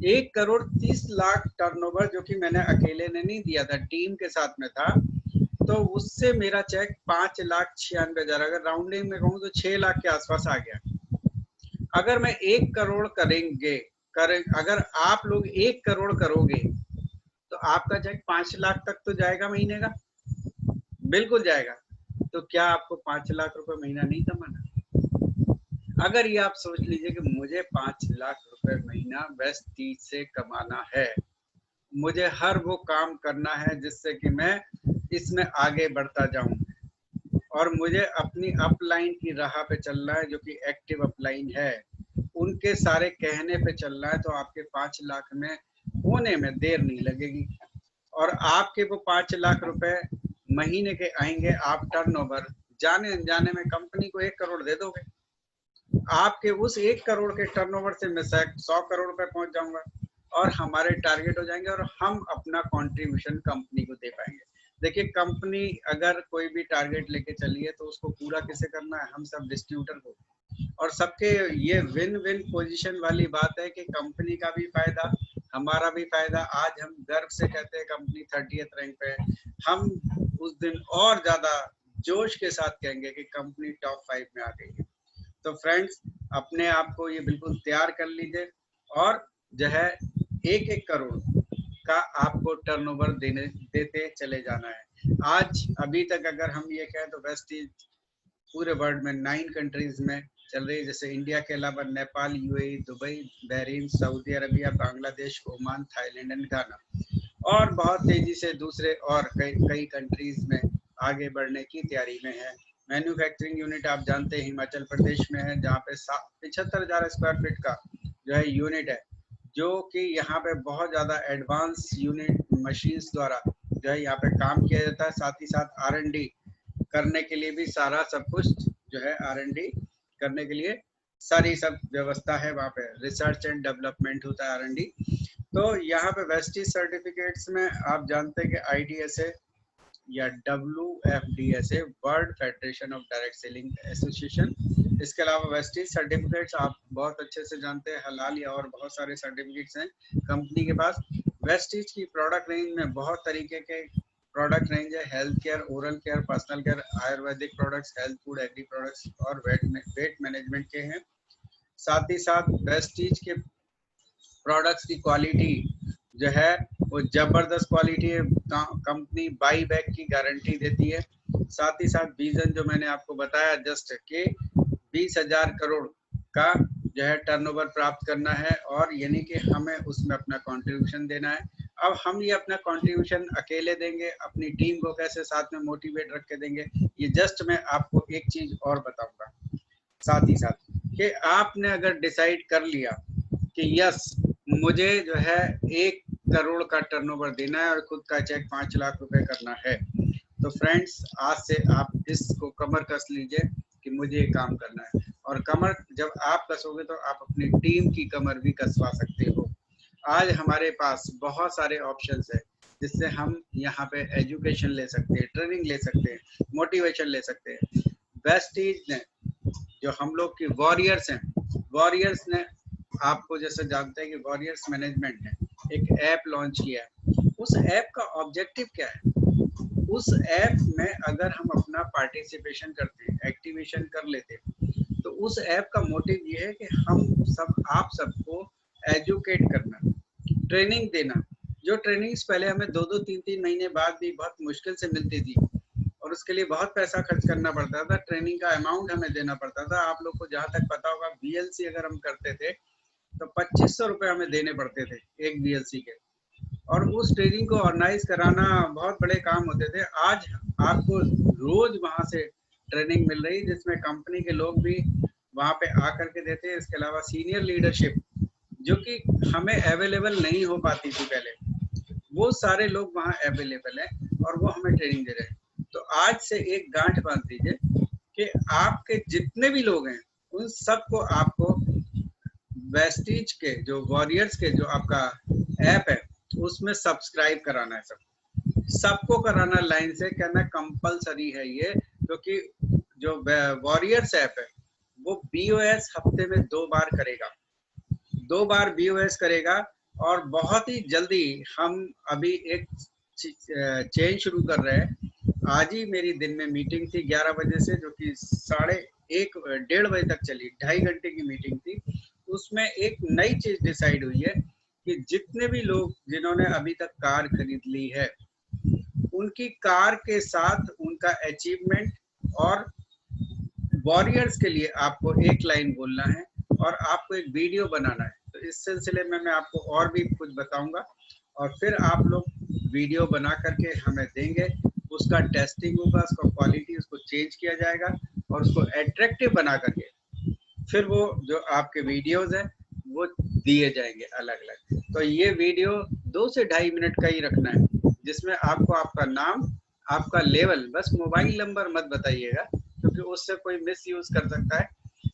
Speaker 1: 1 करोड़ 30 लाख टर्नओवर जो कि मैंने अकेले ने नहीं दिया था, टीम के साथ में था। तो उससे मेरा चेक 5,96,000, अगर राउंडिंग में कहूँ तो 6 लाख के आसपास आ गया। अगर मैं 1 करोड़ अगर आप लोग 1 करोड़ करोगे तो आपका चेक 5 लाख तक तो जाएगा महीने का, बिल्कुल जाएगा। तो क्या आपको 5 लाख रुपए महीना नहीं कमाना? अगर ये आप सोच लीजिए कि मुझे 5 लाख रुपए महीना वेस्ट तीज से कमाना है, मुझे हर वो काम करना है जिससे कि मैं इसमें आगे बढ़ता जाऊं, और मुझे अपनी अपलाइन की राह पे चलना है जो कि एक्टिव अपलाइन है, उनके सारे कहने पे चलना है। तो आपके 5 लाख में होने में देर नहीं लगेगी और आपके वो 5 लाख रुपए महीने के आएंगे। आप टर्नओवर जाने अनजाने में कंपनी को 1 करोड़ दे दोगे। आपके उस 1 करोड़ के टर्नओवर से मैं 100 करोड़ रुपए पहुंच जाऊंगा और हमारे टारगेट हो जाएंगे और हम अपना कंट्रीब्यूशन कंपनी को दे पाएंगे। देखिए, कंपनी अगर कोई भी टारगेट लेके चली है तो उसको पूरा किसे करना है? हम सब डिस्ट्रीब्यूटर को। और सबके ये विन विन पोजीशन वाली बात है कि कंपनी का भी फायदा, हमारा भी फायदा। आज हम गर्व से कहते हैं कंपनी 30th रैंक पे है। हम उस दिन और ज्यादा जोश के साथ कहेंगे कि कंपनी टॉप 5 में आ गई है। तो फ्रेंड्स, अपने आप को ये बिल्कुल तैयार कर लीजिए और जो है 1-1 करोड़ का आपको टर्नओवर देते चले जाना है। आज अभी तक अगर हम ये कहें तो वेस्टीज पूरे वर्ल्ड में 9 कंट्रीज में चल रही है, जैसे इंडिया के अलावा Nepal, UAE, Dubai, Bahrain, Saudi Arabia, Bangladesh, Oman, Thailand and Ghana, और बहुत तेजी से दूसरे और कई कंट्रीज में आगे बढ़ने की तैयारी में है। मैन्युफैक्चरिंग यूनिट आप जानते हैं हिमाचल प्रदेश में है, जहाँ पे 75,000 स्क्वायर फीट का जो है यूनिट है, जो कि यहाँ पे बहुत ज्यादा एडवांस यूनिट मशीन्स द्वारा जो है यहाँ पे काम किया जाता है। साथ ही साथ R&D करने के लिए भी सारा सब कुछ जो है R&D करने के लिए सारी सब व्यवस्था है। वहाँ पे रिसर्च एंड डेवलपमेंट होता है R&D। तो यहाँ पे वेस्टीज सर्टिफिकेट्स में आप जानते हैं कि IDSA या WFDSA, world federation of direct selling association. इसके अलावा वेस्टीज सर्टिफिकेट्स आप बहुत अच्छे से जानते हैं, हलाल या और बहुत सारे सर्टिफिकेट्स हैं कंपनी के पास। वेस्टीज की प्रोडक्ट रेंज में बहुत तरीके के प्रोडक्ट रेंज है, health care, oral care, personal care, ayurvedic products, health food, agri products और वेट मैनेजमेंट के हैं। साथ ही साथ वेस्टीज के प्रोडक्ट्स की क्वालिटी जो है वो जबरदस्त क्वालिटी है। कंपनी बाई बैक की गारंटी देती है। साथ ही साथ विजन जो मैंने आपको बताया जस्ट के 20,000 करोड़ का जो है टर्नओवर प्राप्त करना है, और यानी कि हमें उसमें अपना कंट्रीब्यूशन देना है। अब हम ये अपना कंट्रीब्यूशन अकेले देंगे, अपनी टीम को कैसे साथ में मोटिवेट रख के देंगे, ये जस्ट मैं आपको एक चीज और बताऊंगा साथ ही साथ, कि आपने अगर डिसाइड कर लिया कि यस मुझे जो है 1 करोड़ का टर्नओवर देना है और खुद का चेक 5 लाख रुपए करना है, तो फ्रेंड्स आज से आप इसको कमर कस लीजिए कि मुझे ये काम करना है। और कमर जब आप कसोगे तो आप अपनी टीम की कमर भी कसवा सकते हो। आज हमारे पास बहुत सारे ऑप्शंस है जिससे हम यहाँ पे एजुकेशन ले सकते हैं, ट्रेनिंग ले सकते हैं, मोटिवेशन ले सकते हैं। वेस्टीज ने जो हम लोग की वॉरियर्स हैं, वॉरियर्स ने आपको जैसे जानते हैं कि वॉरियर्स मैनेजमेंट ने एक ऐप लॉन्च किया है। उस ऐप का ऑब्जेक्टिव क्या है? उस ऐप में अगर हम अपना पार्टिसिपेशन करते हैं, एक्टिवेशन कर लेते हैं, तो उस ऐप का मोटिव ये है कि हम सब आप सबको एजुकेट करना, ट्रेनिंग देना। जो ट्रेनिंग्स पहले हमें 2-2, 3-3 महीने बाद भी बहुत मुश्किल से मिलती थी और उसके लिए बहुत पैसा खर्च करना पड़ता था, ट्रेनिंग का अमाउंट हमें देना पड़ता था। आप लोग को जहाँ तक पता होगा BLC अगर हम करते थे तो 2500 रुपए हमें देने पड़ते थे एक BLC के, और उस ट्रेनिंग को ऑर्गेनाइज कराना बहुत बड़े काम होते थे। आज आपको रोज वहां से ट्रेनिंग मिल रही, जिसमें कंपनी के लोग भी वहां पे आकर के देते हैं। इसके अलावा सीनियर लीडरशिप जो कि हमें अवेलेबल नहीं हो पाती थी पहले, वो सारे लोग वहाँ अवेलेबल है और वो हमें ट्रेनिंग दे रहे हैं। तो आज से एक गांठ बांध दीजिए कि आपके जितने भी लोग हैं उन सबको आपको वेस्टीज के जो वॉरियर्स के जो आपका ऐप है उसमें सब्सक्राइब कराना है। सबको कराना, लाइन से कहना कंपलसरी है ये, क्योंकि जो वॉरियर्स ऐप है वो BOS हफ्ते में 2 बार करेगा, 2 बार BOS करेगा। और बहुत ही जल्दी हम अभी एक चेंज शुरू कर रहे हैं। आज ही मेरी दिन में मीटिंग थी 11 बजे से, जो कि 1:30 बजे तक चली, 2.5 घंटे की मीटिंग थी। उसमें एक नई चीज डिसाइड हुई है कि जितने भी लोग जिन्होंने अभी तक कार खरीद ली है उनकी कार के साथ उनका अचीवमेंट और वॉरियर्स के लिए आपको एक लाइन बोलना है और आपको एक वीडियो बनाना है। तो इस सिलसिले में मैं आपको और भी कुछ बताऊंगा और फिर आप लोग वीडियो बना करके हमें देंगे, उसका टेस्टिंग होगा, उसका क्वालिटी उसको चेंज किया जाएगा और उसको एट्रैक्टिव बना करके फिर वो जो आपके वीडियोस हैं वो दिए जाएंगे अलग अलग। तो ये वीडियो 2 से 2.5 मिनट का ही रखना है, जिसमें आपको आपका नाम, आपका लेवल, बस मोबाइल नंबर मत बताइएगा क्योंकि उससे कोई मिस यूज कर सकता है।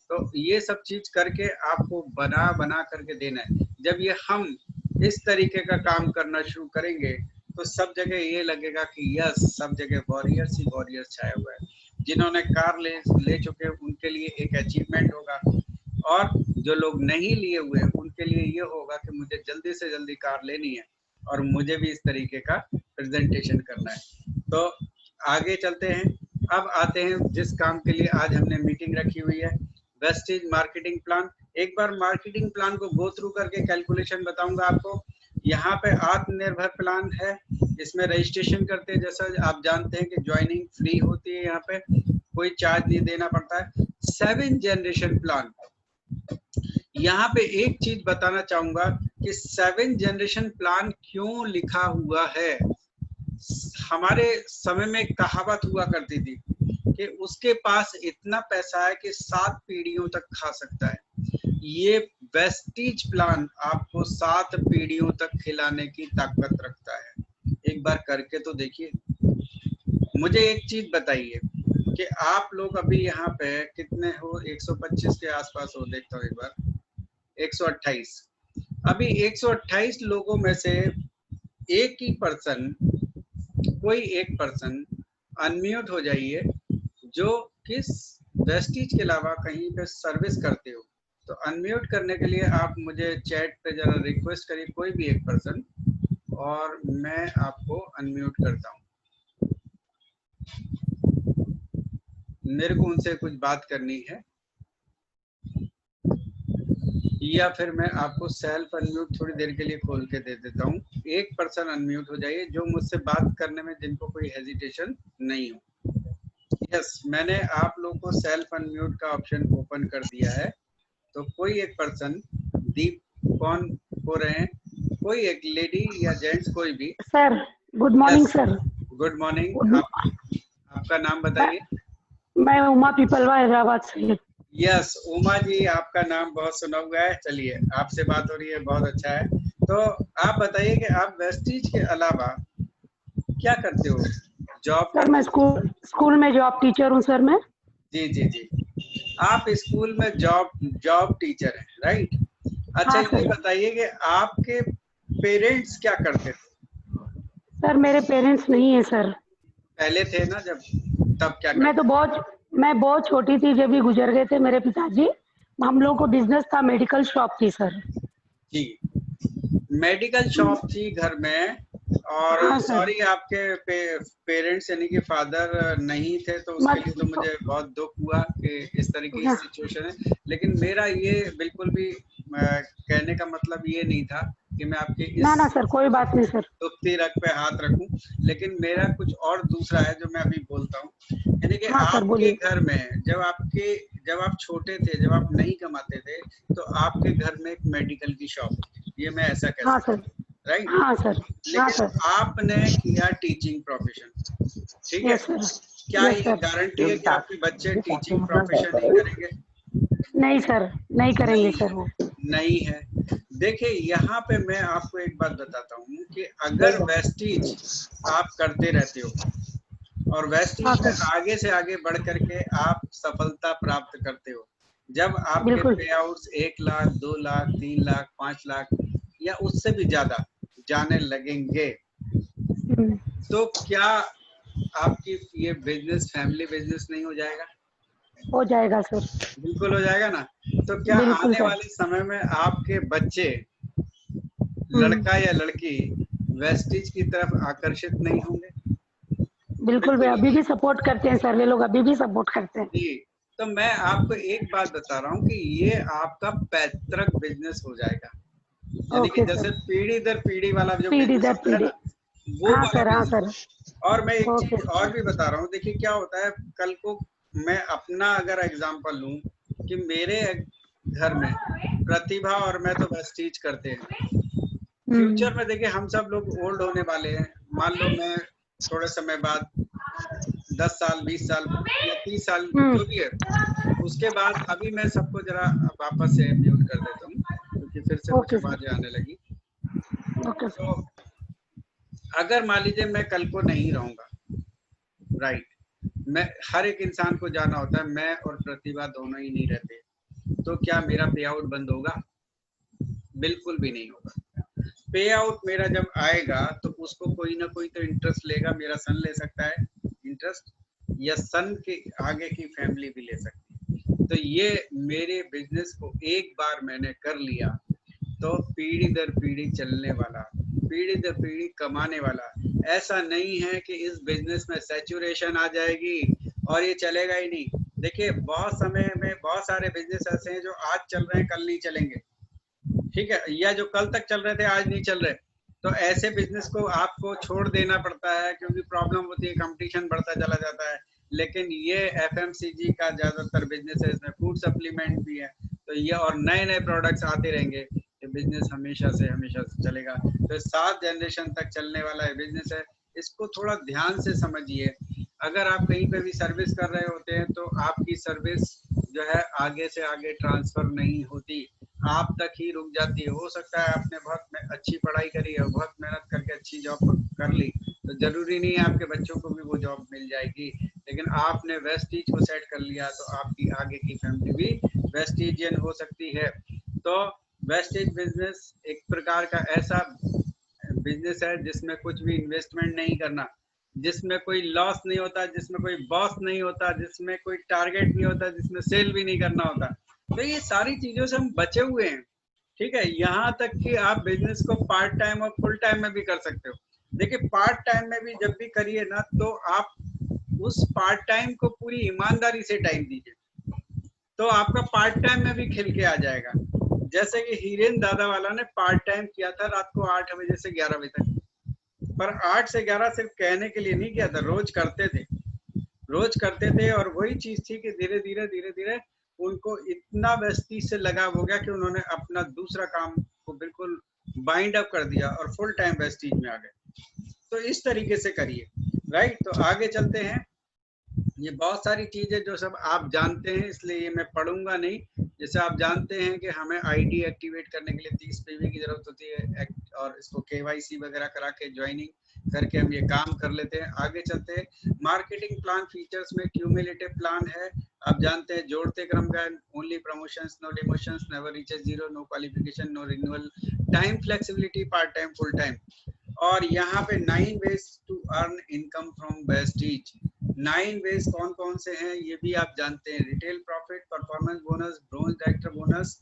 Speaker 1: तो ये सब चीज करके आपको बना करके देना है। जब ये हम इस तरीके का काम करना शुरू करेंगे तो सब जगह ये लगेगा कि यस, सब जगह वॉरियर्स ही वॉरियर्स छाया हुआ है। जिन्होंने कार ले चुके उनके लिए एक अचीवमेंट होगा, और जो लोग नहीं लिए हुए उनके लिए ये होगा कि मुझे जल्दी से जल्दी कार लेनी है और मुझे भी इस तरीके का प्रेजेंटेशन करना है। तो आगे चलते हैं। अब आते हैं जिस काम के लिए आज हमने मीटिंग रखी हुई है, वेस्टेज मार्केटिंग प्लान। एक बार मार्केटिंग प्लान को गो थ्रू करके कैलकुलेशन बताऊंगा आपको। यहाँ पे आत्मनिर्भर प्लान है, इसमें रजिस्ट्रेशन करते हैं, जैसा आप जानते हैं कि ज्वाइनिंग फ्री होती है, यहाँ पे कोई चार्ज नहीं देना पड़ता है। 7 जनरेशन प्लान, यहाँ पे एक चीज बताना चाहूंगा कि 7 जनरेशन प्लान क्यों लिखा हुआ है। हमारे समय में कहावत हुआ करती थी कि उसके पास इतना पैसा है कि 7 पीढ़ियों तक खा सकता है। ये वेस्टीज प्लान आपको 7 पीढ़ियों तक खिलाने की ताकत रखता है। एक बार करके तो देखिए। मुझे एक चीज बताइए कि आप लोग अभी यहाँ पे कितने हो? 125 के आसपास हो, देखता हूँ एक बार, 128। अभी 128 लोगों में से एक ही पर्सन, कोई एक पर्सन अनम्यूट हो जाइए जो किस वेस्टीज के अलावा कहीं पे सर्विस करते हो। तो अनम्यूट करने के लिए आप मुझे चैट पे जरा रिक्वेस्ट करिए, कोई भी एक पर्सन, और मैं आपको अनम्यूट करता हूँ। मेरे को उनसे कुछ बात करनी है, या फिर मैं आपको सेल्फ अनम्यूट थोड़ी देर के लिए खोल के दे देता हूँ। एक पर्सन अनम्यूट हो जाइए जो मुझसे बात करने में जिनको कोई हेजिटेशन नहीं हो। यस, मैंने आप लोग को सेल्फ अनम्यूट का ऑप्शन ओपन कर दिया है। तो कोई एक पर्सन, दीप कौन हो रहे हैं? कोई एक लेडी या जेंट्स, कोई भी।
Speaker 2: Sir good morning sir.
Speaker 1: Good morning. आपका नाम बताइए।
Speaker 2: मैं उमा पीपलवा हैदराबाद से।
Speaker 1: यस उमा जी, आपका नाम बहुत सुना हुआ है। चलिए, आपसे बात हो रही है, बहुत अच्छा है। तो आप बताइए कि आप वेस्टीज के अलावा क्या करते हो? जॉब
Speaker 2: सर मैं स्कूल में जॉब टीचर हूँ सर मैं।
Speaker 1: जी जी जी, आप स्कूल में जॉब टीचर हैं, राइट? अच्छा,
Speaker 2: हाँ
Speaker 1: ये बताइए कि आपके पेरेंट्स क्या करते थे?
Speaker 2: सर मेरे पेरेंट्स नहीं है सर।
Speaker 1: पहले थे ना जब, तब क्या करते?
Speaker 2: मैं बहुत छोटी थी जब ही गुजर गए थे मेरे पिताजी। हम लोगों को बिजनेस था, मेडिकल शॉप थी सर।
Speaker 1: जी, मेडिकल शॉप थी घर में। और
Speaker 2: हाँ
Speaker 1: सॉरी, आपके पेरेंट्स यानी कि फादर नहीं थे, तो उसके लिए तो मुझे बहुत दुख हुआ कि इस तरह की सिचुएशन है। लेकिन मेरा ये बिल्कुल भी कहने का मतलब ये नहीं था कि मैं आपके इस
Speaker 2: ना सर, कोई बात नहीं सर।
Speaker 1: दुखती रग पे हाथ रखूं। लेकिन मेरा कुछ और दूसरा है जो मैं अभी बोलता हूँ। यानी कि
Speaker 2: हाँ सर,
Speaker 1: आपके घर में जब आप छोटे थे, जब आप नहीं कमाते थे, तो आपके घर में एक मेडिकल की शॉप थी, ये मैं ऐसा कह
Speaker 2: हाँ
Speaker 1: सकता
Speaker 2: सर।
Speaker 1: हूँ, राइट?
Speaker 2: हाँ सर। हाँ
Speaker 1: लेकिन
Speaker 2: सर।
Speaker 1: आपने किया टीचिंग प्रोफेशन, ठीक है?
Speaker 2: Yes sir.
Speaker 1: क्या
Speaker 2: यस
Speaker 1: ये
Speaker 2: सर।
Speaker 1: गारंटी है कि आपके बच्चे टीचिंग प्रोफेशन नहीं करेंगे?
Speaker 2: नहीं सर, नहीं करेंगे सर वो।
Speaker 1: नहीं है। देखिए, यहाँ पे मैं आपको एक बात बताता हूँ कि अगर वेस्टीज आप करते रहते हो और वेस्टीज में आगे से आगे बढ़ करके आप सफलता प्राप्त करते हो, जब आपके पे आउट्स 1 लाख, 2 लाख, 3 लाख, 5 लाख या उससे भी ज्यादा जाने लगेंगे, तो क्या आपकी ये बिजनेस फैमिली बिजनेस नहीं हो जाएगा?
Speaker 2: हो जाएगा सर।
Speaker 1: बिल्कुल हो जाएगा ना। तो क्या आने वाले समय में आपके बच्चे, लड़का या लड़की, वेस्टीज की तरफ आकर्षित नहीं होंगे?
Speaker 2: बिल्कुल भी अभी भी सपोर्ट करते हैं सर, वे लोग अभी भी सपोर्ट करते हैं
Speaker 1: जी। तो मैं आपको एक बात बता रहा हूँ कि ये आपका पैतृक बिजनेस हो जाएगा, यानी कि जैसे पीढ़ी दर पीढ़ी वाला जो बिजनेस होता है ना, वो वाला बिजनेस। और मैं एक चीज और भी बता रहा हूँ। देखिए क्या होता है, कल को मैं अपना अगर एग्जांपल लूं कि मेरे घर में प्रतिभा और मैं तो वेस्टीज करते हैं। फ्यूचर में देखिए हम सब लोग ओल्ड होने वाले हैं। मान लो मैं थोड़े समय बाद 10 साल, 20 साल या 30 साल जो भी है, उसके बाद, अभी मैं सबको जरा वापस से म्यूट कर देता हूँ क्योंकि फिर से कुछ आवाजें आने लगी।
Speaker 2: Okay sir.
Speaker 1: तो अगर मान लीजिए मैं कल को नहीं रहूंगा, राइट, मैं, हर एक इंसान को जाना होता है, मैं और प्रतिभा दोनों ही नहीं रहते, तो क्या मेरा पे आउट बंद होगा? बिल्कुल भी नहीं होगा। पे आउट मेरा जब आएगा तो उसको कोई ना कोई तो इंटरेस्ट लेगा, मेरा सन ले सकता है इंटरेस्ट, या सन के आगे की फैमिली भी ले सकती है। तो ये मेरे बिजनेस को एक बार मैंने कर लिया तो पीढ़ी दर पीढ़ी चलने वाला, पीढ़ी दर पीढ़ी कमाने वाला। ऐसा नहीं है कि इस बिजनेस में सैचुरेशन आ जाएगी और ये चलेगा ही नहीं। देखिए बहुत समय में बहुत सारे बिजनेस ऐसे हैं जो आज चल रहे हैं कल नहीं चलेंगे, ठीक है, या जो कल तक चल रहे थे आज नहीं चल रहे। तो ऐसे बिजनेस को आपको छोड़ देना पड़ता है क्योंकि प्रॉब्लम होती है, कंपटीशन बढ़ता चला जाता है। लेकिन ये एफएमसीजी का ज्यादातर बिजनेस है, इसमें फूड सप्लीमेंट भी है, तो ये और नए नए प्रोडक्ट्स आते रहेंगे, ये बिजनेस हमेशा से चलेगा। तो 7 जनरेशन तक चलने वाला है बिजनेस है, इसको थोड़ा ध्यान से समझिए। अगर आप कहीं पे भी सर्विस कर रहे होते हैं तो आपकी सर्विस जो है आगे से आगे ट्रांसफर नहीं होती, आप तक ही रुक जाती है। हो सकता है आपने बहुत अच्छी पढ़ाई करी है, बहुत मेहनत करके अच्छी जॉब कर ली, तो जरूरी नहीं है आपके बच्चों को भी वो जॉब मिल जाएगी, लेकिन आपने वेस्टीज को सेट कर लिया तो आपकी आगे की फैमिली भी वेस्टीजियन हो सकती है। तो वेस्टेज बिजनेस एक प्रकार का ऐसा बिजनेस है जिसमें कुछ भी इन्वेस्टमेंट नहीं करना, जिसमें कोई लॉस नहीं होता, जिसमें कोई बॉस नहीं होता, जिसमें कोई टारगेट नहीं होता, जिसमें सेल भी नहीं करना होता। तो ये सारी चीजों से हम बचे हुए हैं, ठीक है। यहाँ तक कि आप बिजनेस को पार्ट टाइम और फुल टाइम में भी कर सकते हो। देखिए पार्ट टाइम में भी जब भी करिए ना, तो आप उस पार्ट टाइम को पूरी ईमानदारी से टाइम दीजिए, तो आपका पार्ट टाइम में भी खिल के आ जाएगा। जैसे कि हीरेन दादा वाला ने पार्ट टाइम किया था रात को 8 बजे से 11 बजे तक, पर 8 से 11 सिर्फ कहने के लिए नहीं किया था, रोज करते थे, रोज करते थे। और वही चीज थी कि धीरे धीरे उनको इतना वेस्टी से लगाव हो गया कि उन्होंने अपना दूसरा काम को बिल्कुल बाइंड अप कर दिया और फुल टाइम वेस्टीज में आ गए। तो इस तरीके से करिए, राइट। तो आगे चलते हैं। ये बहुत सारी चीजें जो सब आप जानते हैं, इसलिए ये मैं पढ़ूंगा नहीं। जैसे आप जानते हैं कि हमें आईडी एक्टिवेट करने के लिए 30 पीवी की जरूरत होती है, और इसको केवाईसी वगैरह करा के ज्वाइनिंग करके हम ये काम कर लेते हैं। आगे चलते हैं। मार्केटिंग प्लान फीचर्स में क्यूमुलेटिव प्लान है, आप जानते हैं, जोड़ते क्रम का, only promotions no demotions, never reaches zero, no qualification no renewal, time flexibility, part time full time. और यहाँ पे 9 ways to earn income from Vestige. 9 ways कौन कौन से हैं ये भी आप जानते हैं। Retail profit, performance bonus, bronze director bonus,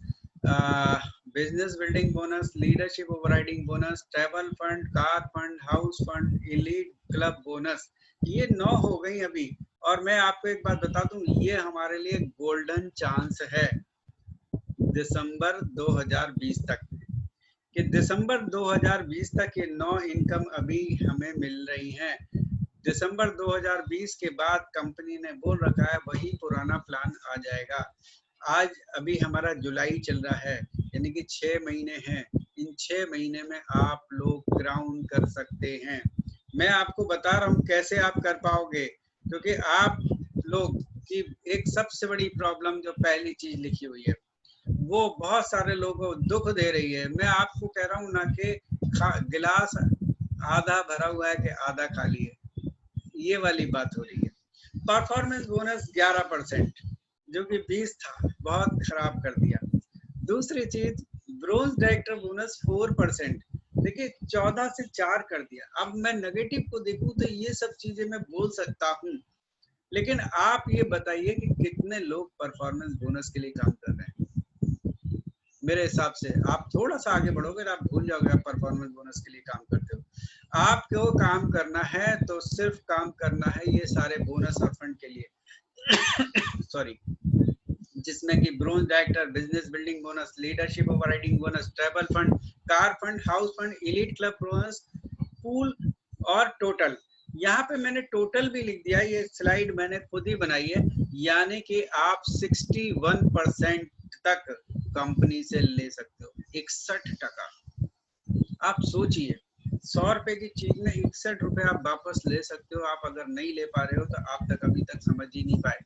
Speaker 1: business building bonus, leadership overriding bonus, travel fund, car fund, house fund, elite club bonus. ये 9 हो गई अभी। और मैं आपको एक बात बता दूं, ये हमारे लिए गोल्डन चांस है दिसंबर 2020 तक, कि दिसंबर 2020 तक ये 9 इनकम अभी हमें मिल रही हैं। दिसंबर 2020 के बाद कंपनी ने बोल रखा है वही पुराना प्लान आ जाएगा। आज अभी हमारा जुलाई चल रहा है, यानी कि 6 महीने हैं। इन 6 महीने में आप लोग ग्राउंड कर सकते हैं। मैं आपको बता रहा हूँ कैसे आप कर पाओगे, क्योंकि आप लोग की एक सबसे बड़ी प्रॉब्लम जो पहली चीज लिखी हुई है वो बहुत सारे लोगों को दुख दे रही है। मैं आपको कह रहा हूँ ना कि गिलास आधा भरा हुआ है कि आधा खाली है, ये वाली बात हो रही है। परफॉर्मेंस बोनस 11% जो कि 20 था, बहुत खराब कर दिया। दूसरी चीज, ब्रोंज डायरेक्टर बोनस 4%, देखिए 14 से 4 कर दिया। अब मैं नेगेटिव को देखूं तो ये सब चीजें मैं बोल सकता हूँ, लेकिन आप ये बताइए कि कितने लोग परफॉर्मेंस बोनस के लिए काम कर रहे हैं। मेरे हिसाब से आप थोड़ा सा आगे बढ़ोगे आप भूल जाओगे आप परफॉर्मेंस बोनस के लिए काम करते हो। आपको काम करना है तो सिर्फ काम करना है ये सारे बोनस और फंड के लिए सॉरी, जिसमें कि bronze director, business building bonus, leadership overriding bonus, travel fund, car fund, house fund, elite club bonus, pool और टोटल। यहाँ पे मैंने टोटल भी लिख दिया, ये स्लाइड मैंने खुद ही बनाई है, यानी कि आप 61% तक कंपनी से ले सकते हो। 61%। आप सोचिए 100 रुपए की चीज में 61 रुपए आप वापस ले सकते हो। आप अगर नहीं ले पा रहे हो तो आप तक अभी तक समझ ही नहीं पाए।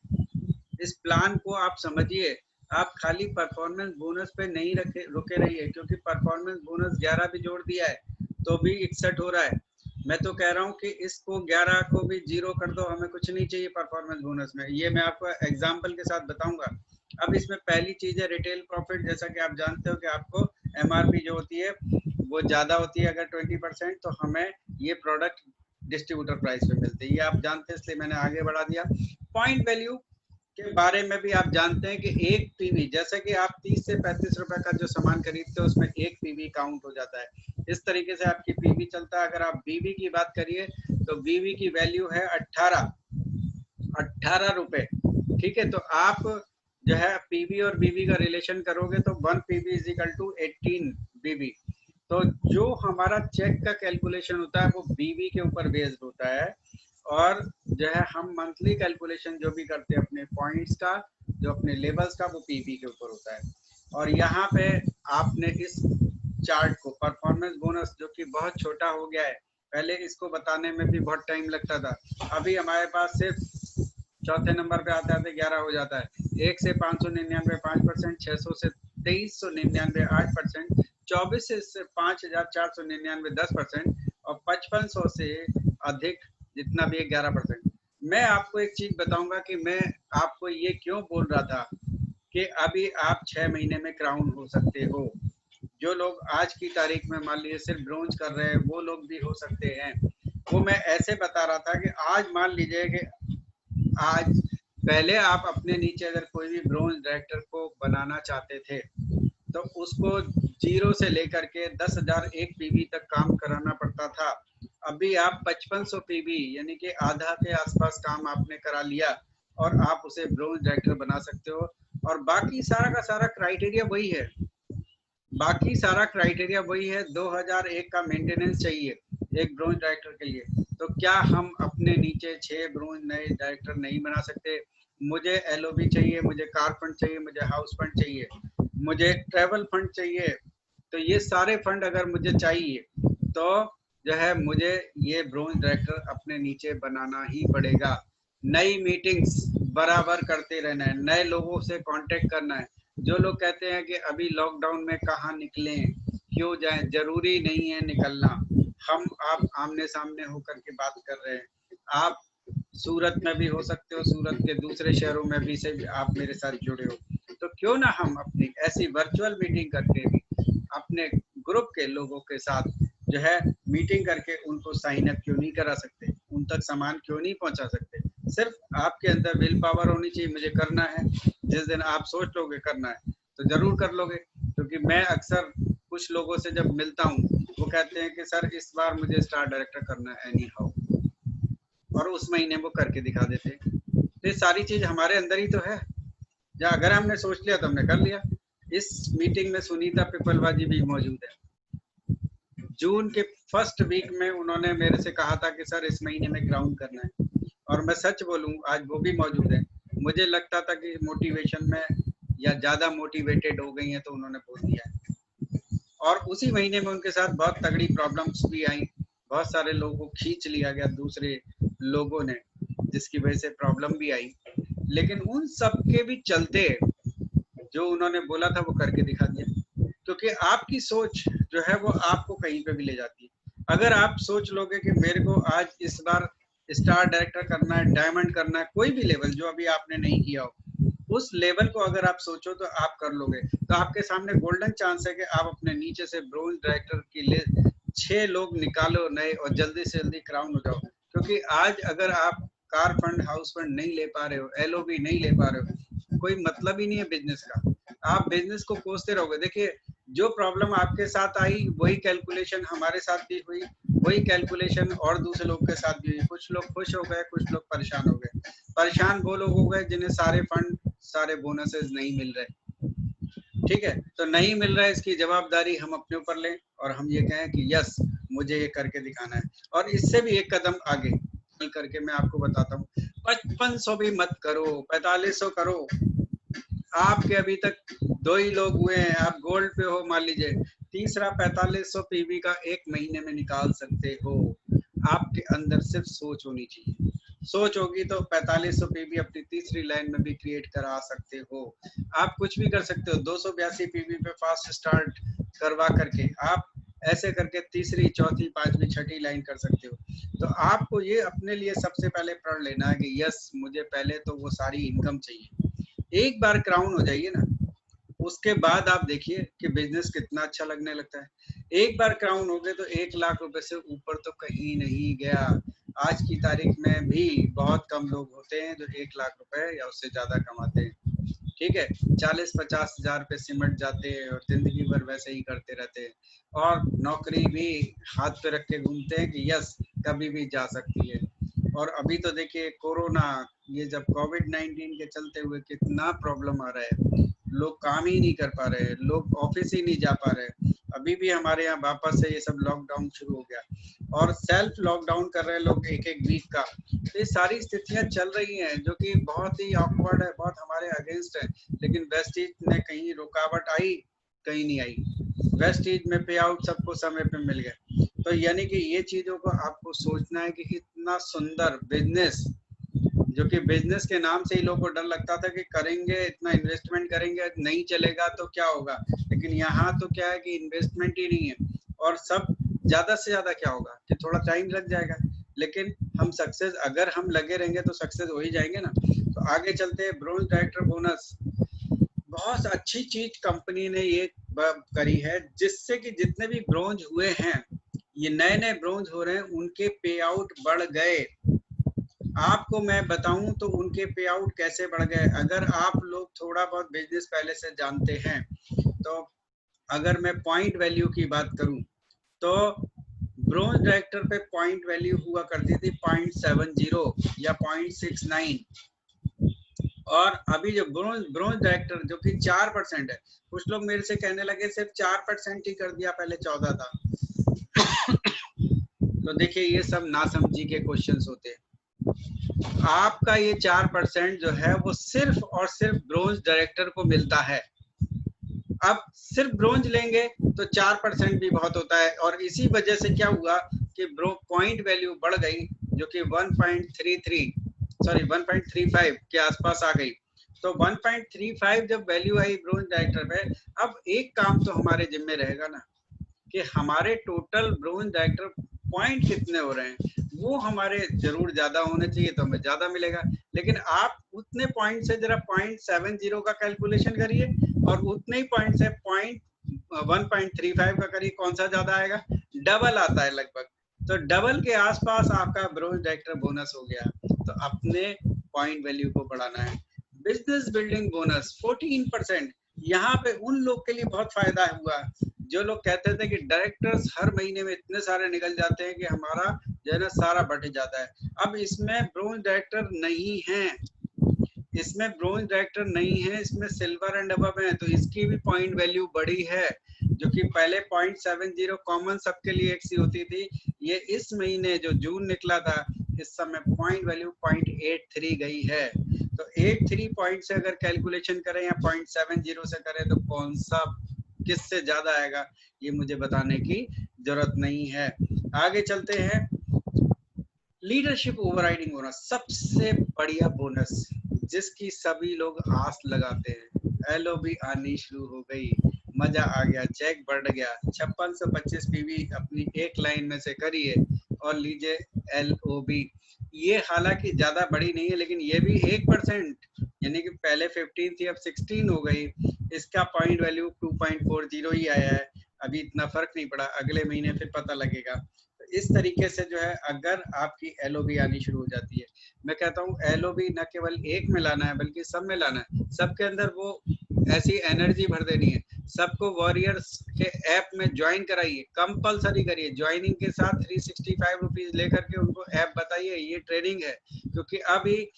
Speaker 1: इस प्लान को आप समझिए। आप खाली परफॉर्मेंस बोनस पे नहीं रुके रहिए, क्योंकि परफॉर्मेंस बोनस 11 भी जोड़ दिया है, तो भी 61 हो रहा है। मैं तो कह रहा हूँ कि इसको 11 को भी 0 कर दो, हमें कुछ नहीं चाहिए परफॉर्मेंस बोनस में। ये मैं आपको एग्जांपल के साथ बताऊंगा। अब इसमें पहली चीज है रिटेल प्रॉफिट। जैसा कि आप जानते हो कि आपको एमआरपी जो होती है वो ज्यादा होती है अगर 20%, तो हमें ये प्रोडक्ट डिस्ट्रीब्यूटर प्राइस पे मिलते हैं, ये आप जानते हैं, इसलिए मैंने आगे बढ़ा दिया। पॉइंट वैल्यू के बारे में भी आप जानते हैं कि एक पीवी, जैसे कि आप 30 से 35 रुपए का जो सामान खरीदते हो उसमें एक पीवी काउंट हो जाता है। इस तरीके से आपकी पीवी चलता है। अगर आप बीवी की बात करिए तो बीवी की वैल्यू है 18 रुपए। ठीक है, तो आप जो है पीवी और बीवी का रिलेशन करोगे तो 1 पीवी इज इक्वल टू 18 बीवी। तो जो हमारा चेक का कैलकुलेशन होता है वो बीवी के ऊपर बेस्ड होता है, और जो है हम मंथली कैलकुलेशन जो भी करते हैं अपने पॉइंट्स का, जो अपने लेवल्स का, वो पीवी के ऊपर होता है। और यहाँ पे आपने इस चार्ट को परफॉर्मेंस बोनस, जो कि बहुत छोटा हो गया है, पहले इसको बताने में भी बहुत टाइम लगता था, अभी हमारे पास सिर्फ चौथे नंबर पे आते आते 11 हो जाता है। 1 से 599 5%, 600 से 2399 8%, 24 से 5499 10%, और 5500 से अधिक जितना भी 11%। मैं आपको एक चीज बताऊंगा कि मैं आपको ये क्यों बोल रहा था कि अभी आप 6 महीने में क्राउन हो सकते हो। जो लोग आज की तारीख में मान लीजिए सिर्फ ब्रोंज कर रहे हैं वो लोग भी हो सकते हैं। वो मैं ऐसे बता रहा था कि आज मान लीजिए कि आज पहले आप अपने नीचे अगर कोई भी ब्रोंज डायरेक्टर को बनाना चाहते थे तो उसको 0 से लेकर के 10,000 एक पीवी तक काम कराना पड़ता था। अभी आप 5500 पीवी यानी कि आधा के आसपास काम आपने करा लिया और आप उसे ब्रोंज डायरेक्टर बना सकते हो। और बाकी सारा का सारा क्राइटेरिया वही है, बाकी सारा क्राइटेरिया वही है। 2001 का मेंटेनेंस चाहिए एक ब्रोंज डायरेक्टर के लिए। तो क्या हम अपने नीचे 6 ब्रोंज नए डायरेक्टर नहीं बना सकते? मुझे एलओबी चाहिए, मुझे कार फंड चाहिए, मुझे हाउस फंड चाहिए, मुझे ट्रेवल फंड चाहिए। तो ये सारे फंड अगर मुझे चाहिए तो जो है मुझे ये ब्रोंज डायरेक्टर अपने नीचे बनाना ही पड़ेगा। नई मीटिंग्स बराबर करते रहना है, नए लोगों से कांटेक्ट करना है। जो लोग कहते हैं कि अभी लॉकडाउन में कहाँ निकलें, क्यों जाएं, जरूरी नहीं है निकलना। हम आप आमने सामने होकर के बात कर रहे हैं। आप सूरत में भी हो सकते हो, सूरत के दूसरे शहरों में भी से आप मेरे साथ जुड़े हो, तो क्यों ना हम अपनी ऐसी वर्चुअल मीटिंग करके भी अपने ग्रुप के लोगों के साथ जो है मीटिंग करके उनको साइन अप क्यों नहीं करा सकते, उन तक सामान क्यों नहीं पहुंचा सकते। सिर्फ आपके अंदर विल पावर होनी चाहिए, मुझे करना है। जिस दिन आप सोच लोगे करना है तो जरूर कर लोगे। क्योंकि मैं अक्सर कुछ लोगों से जब मिलता हूँ वो कहते हैं कि सर इस बार मुझे स्टार डायरेक्टर करना है एनी हाउ, और उस महीने वो करके दिखा देते हैं। तो ये सारी चीज हमारे अंदर ही तो है, या अगर हमने सोच लिया तो हमने कर लिया। इस मीटिंग में सुनीता पिपलवा जी भी मौजूद है। जून के फर्स्ट वीक में उन्होंने मेरे से कहा था कि सर इस महीने में क्राउन करना है, और मैं सच बोलूं आज वो भी मौजूद है। मुझे लगता था कि मोटिवेशन में या ज्यादा मोटिवेटेड हो गई हैं तो उन्होंने बोल दिया है। और उसी महीने में उनके साथ बहुत तगड़ी प्रॉब्लम्स भी आई, बहुत सारे लोगों को खींच लिया गया दूसरे लोगों ने, जिसकी वजह से प्रॉब्लम भी आई। लेकिन उन सब के भी चलते जो उन्होंने बोला था वो करके दिखा दिया। क्योंकि आपकी सोच जो है वो आपको कहीं पे भी ले जाती है। अगर आप सोच लोगे कि मेरे को आज इस बार स्टार डायरेक्टर करना है, डायमंड करना है, कोई भी लेवल जो अभी आपने नहीं किया हो, उस लेवल को अगर आप सोचो तो आप कर लोगे। तो आपके सामने गोल्डन चांस है कि आप अपने नीचे से ब्रोंज डायरेक्टर की लिस्ट 6 लोग निकालो नए और जल्दी से जल्दी क्राउन हो जाओ। क्योंकि आज अगर आप कार फंड, हाउस फंड नहीं ले पा रहे हो, एलओबी नहीं ले पा रहे हो, कोई मतलब ही नहीं है बिजनेस का। आप बिजनेस को कोसते रहोगे। देखिए जो प्रॉब्लम आपके साथ आई वही कैलकुलेशन हमारे साथ भी हुई, वही कैलकुलेशन और दूसरे लोग के साथ भी हुई। कुछ लोग खुश हो गए, कुछ लोग परेशान हो गए। परेशान वो लोग हो गए जिन्हें सारे फंड, सारे बोनसेस नहीं मिल रहे। ठीक है, तो नहीं मिल रहा है, इसकी जवाबदारी हम अपने ऊपर लें और हम ये कहें कि यस मुझे ये करके दिखाना है। और इससे भी एक कदम आगे चल करके मैं आपको बताता हूँ, 5500 भी मत करो, 4500 करो। आपके अभी तक 2 ही लोग हुए हैं, आप गोल्ड पे हो मान लीजिए, तीसरा 4500 पीवी का एक महीने में निकाल सकते हो। आपके अंदर सिर्फ सोच होनी चाहिए। सोच होगी तो 4500 पीवी अपनी तीसरी लाइन में भी क्रिएट करा सकते हो। आप कुछ भी कर सकते हो। 282 पीवी पे फास्ट स्टार्ट करवा करके आप ऐसे करके तीसरी, चौथी, पांचवी, छठी लाइन कर सकते हो। तो आपको ये अपने लिए सबसे पहले प्रण लेना है कि यस, मुझे पहले तो वो सारी इनकम चाहिए। एक बार क्राउन हो जाइए ना, उसके बाद आप देखिए कि बिजनेस कितना अच्छा लगने लगता है। एक बार क्राउन हो गए तो 1 लाख रुपए से ऊपर तो कहीं नहीं गया। आज की तारीख में भी बहुत कम लोग होते हैं जो 1 लाख रुपए या उससे ज्यादा कमाते हैं। ठीक है, 40-50 हजार पे सिमट जाते हैं और जिंदगी भर वैसे ही करते रहते हैं, और नौकरी भी हाथ पे रख के घूमते हैं कि यस, कभी भी जा सकती है। और अभी तो देखिए कोरोना, ये जब कोविड-19 के चलते हुए कितना प्रॉब्लम आ रहा है, लोग काम ही नहीं कर पा रहे हैं, लोग ऑफिस ही नहीं जा पा रहे। अभी भी हमारे यहाँ वापस से ये सब लॉकडाउन शुरू हो गया और सेल्फ लॉकडाउन कर रहे हैं लोग 1-1 वीक का। तो ये सारी स्थितियां चल रही हैं जो कि बहुत ही ऑकवर्ड है, बहुत हमारे अगेंस्ट है। लेकिन वेस्टीज में कहीं रुकावट आई, कहीं नहीं आई। वेस्टीज में पे आउट सबको समय पे मिल गया। तो यानी कि ये चीजों को आपको सोचना है कि इतना सुंदर बिजनेस, जो कि बिजनेस के नाम से ही लोगों को डर लगता था कि करेंगे, इतना इन्वेस्टमेंट करेंगे, नहीं चलेगा तो क्या होगा। लेकिन यहाँ तो क्या है कि इन्वेस्टमेंट ही नहीं है, और सब ज्यादा से ज्यादा क्या होगा कि थोड़ा टाइम लग जाएगा, लेकिन हम सक्सेस, अगर हम लगे रहेंगे तो सक्सेस हो ही जाएंगे ना। तो आगे चलते हैं। ब्रोंज डायरेक्टर बोनस बहुत अच्छी चीज कंपनी ने ये करी है, जिससे कि जितने भी ब्रोंज हुए हैं, ये नए नए ब्रोंज हो रहे हैं, उनके पे आउट बढ़ गए। आपको मैं बताऊं तो उनके पे आउट कैसे बढ़ गए। अगर आप लोग थोड़ा बहुत बिजनेस पहले से जानते हैं तो अगर मैं पॉइंट वैल्यू की बात करूं तो ब्रोंज डायरेक्टर पे पॉइंट वैल्यू हुआ करती थी 0.70 या 0.69, और अभी जो ब्रोंज डायरेक्टर जो कि 4% है, कुछ लोग मेरे से कहने लगे सिर्फ 4% ही कर दिया, पहले 14 था। तो देखिए ये सब नासमझी के क्वेश्चंस होते हैं। आपका ये 4% जो है वो सिर्फ और सिर्फ ब्रोंज डायरेक्टर को मिलता है। अब सिर्फ ब्रोंज लेंगे तो 4% भी बहुत होता है, और इसी वजह से क्या हुआ कि पॉइंट वैल्यू बढ़ गई, जो कि 1.35 के आसपास आ गई। तो 1.35 जब वैल्यू आई ब्रोंज डायरेक्टर पे, अब एक काम तो हमारे जिम्मे रहेगा ना कि हमारे टोटल ब्रोंज डायरेक्टर पॉइंट कितने हो रहे हैं, वो हमारे जरूर ज्यादा होने चाहिए तो हमें ज्यादा मिलेगा। लेकिन आप उतने पॉइंट से जरा 0.70 का कैलकुलेशन करिए और उतने ही पॉइंट से 1.35 का करिए, कौन सा ज्यादा आएगा? डबल आता है लगभग। तो डबल के आसपास आपका ब्रोंज डायरेक्टर बोनस हो गया। तो अपने पॉइंट वैल्यू को बढ़ाना है। बिजनेस बिल्डिंग बोनस 14%, यहाँ पे उन लोग के लिए बहुत फायदा हुआ जो लोग कहते थे कि डायरेक्टर्स हर महीने में इतने सारे निकल जाते हैं कि हमारा जो है ना सारा बढ़ जाता है। अब इसमें ब्रोंज डायरेक्टर नहीं है, इसमें ब्रोंज डायरेक्टर नहीं है, इसमें सिल्वर एंड अबव है, तो इसकी भी पॉइंट वैल्यू बढ़ी है, जो कि पहले 0.70 कॉमन सबके लिए एक सी होती थी। ये इस महीने जो जून निकला था, इस समय पॉइंट वैल्यू 0.83 गई है। तो 83 पॉइंट से अगर कैलकुलेशन करें या 0.70 से करें तो कौन सा किससे ज्यादा आएगा, ये मुझे बताने की जरूरत नहीं है। आगे चलते हैं। लीडरशिप ओवरराइडिंग बोनस सबसे बढ़िया बोनस, जिसकी सभी लोग आस लगाते हैं। एलओबी आनी शुरू हो गई, मजा आ गया, चेक बढ़ गया। 5625 पीवी अपनी एक लाइन में से करिए और लीजिए एलओबी। ये हालांकि ज्यादा बड़ी नहीं है, लेकिन ये भी 1%, यानी कि पहले 15 थी अब 16 हो गई। इसका पॉइंट वैल्यू 2.40 ही आया है, अभी इतना फर्क नहीं पड़ा, अगले महीने फिर पता लगेगा। तो इस तरीके से जो है अगर आपकी एलओबी आनी शुरू हो जाती है, मैं कहता हूँ एलओबी न केवल एक में लाना है बल्कि सब में लाना है। सबके अंदर वो ऐसी एनर्जी भर देनी है। सबको वॉरियर्स के ऐप में ज्वाइन कराइए, कंपलसरी करिए। ज्वाइनिंग के साथ 365 रुपीज लेकर के उनको ऐप बताइए ये ट्रेनिंग है, क्योंकि अभी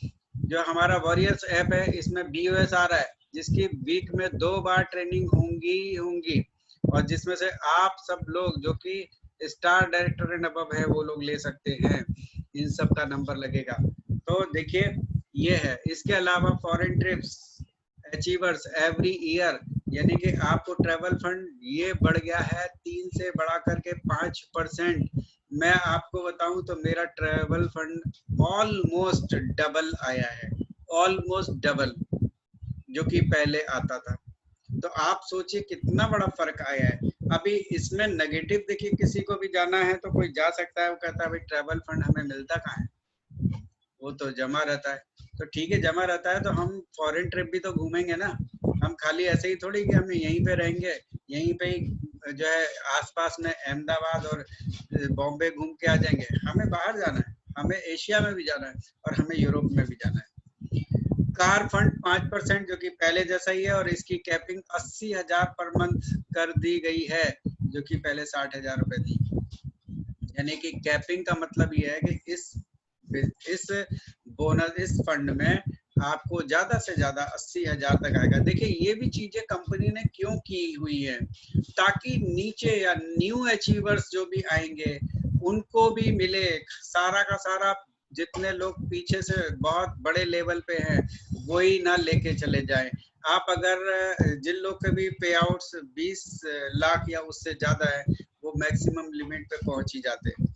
Speaker 1: जो हमारा वॉरियर्स ऐप है इसमें बीओएस आ रहा है, जिसकी वीक में 2 बार ट्रेनिंग होंगी, और जिसमें से आप सब लोग जो कि स्टार डायरेक्टर एंड अबव है वो लोग ले सकते हैं, इन सब का नंबर लगेगा। तो देखिए ये है। इसके अलावा foreign trips achievers every year, यानी कि आपको ट्रैवल फंड ये बढ़ गया है 3 से बढ़ा करके 5%। मैं आपको बताऊं तो मेरा ट्रैवल फंड ऑलमोस्ट डबल आया है, ऑलमोस्ट डबल जो कि पहले आता था। तो आप सोचिए कितना बड़ा फर्क आया है। अभी इसमें नेगेटिव देखिए, किसी को भी जाना है तो कोई जा सकता है, वो कहता है भाई ट्रैवल फंड हमें मिलता कहाँ है, वो तो जमा रहता है। तो ठीक है, जमा रहता है तो हम फॉरेन ट्रिप भी तो घूमेंगे ना। हम खाली ऐसे ही थोड़ी कि हम यहीं पे रहेंगे, यहीं पे ही जो है आसपास में अहमदाबाद और बॉम्बे घूम के आ जाएंगे। हमें बाहर जाना है, हमें एशिया में भी जाना है और हमें यूरोप में भी जाना है। कार फंड 5% जो कि पहले जैसा ही है, और इसकी कैपिंग 80,000 पर मंथ कर दी गई है, जो कि पहले 60,000 रुपए थी। यानी कि कैपिंग का मतलब ये है कि इस बोनस, इस फंड में आपको ज्यादा से ज्यादा 80,000 तक आएगा। देखिए ये भी चीजें कंपनी ने क्यों की हुई है, ताकि नीचे या न्यू अचीवर्स जो भी आएंगे उनको भी मिले। सारा का सारा जितने लोग पीछे से बहुत बड़े लेवल पे हैं वही ना लेके चले जाएं। आप अगर जिन लोग के भी पे आउट्स 20 लाख या उससे ज्यादा है, वो मैक्सिमम लिमिट पे पहुंच ही जाते हैं।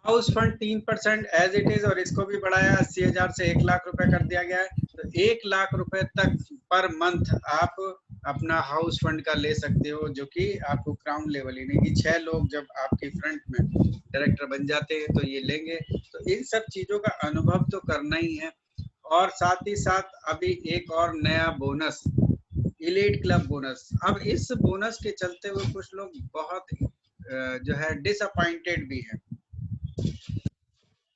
Speaker 1: House fund 3% as it is, और इसको भी बढ़ाया 80,000 से 1 लाख रुपए कर दिया गया है। तो 1 लाख रुपए तक पर मंथ आप अपना हाउस फंड का ले सकते हो, जो कि आपको क्राउन लेवल ही नहीं कि 6 लोग जब आपके फ्रंट में डायरेक्टर बन जाते हैं तो ये लेंगे। तो इन सब चीजों का अनुभव तो करना ही है। और साथ ही साथ अभी एक और नया बोनस, इलीट क्लब बोनस। अब इस बोनस के चलते हुए कुछ लोग बहुत जो है डिसअपॉइंटेड भी हैं,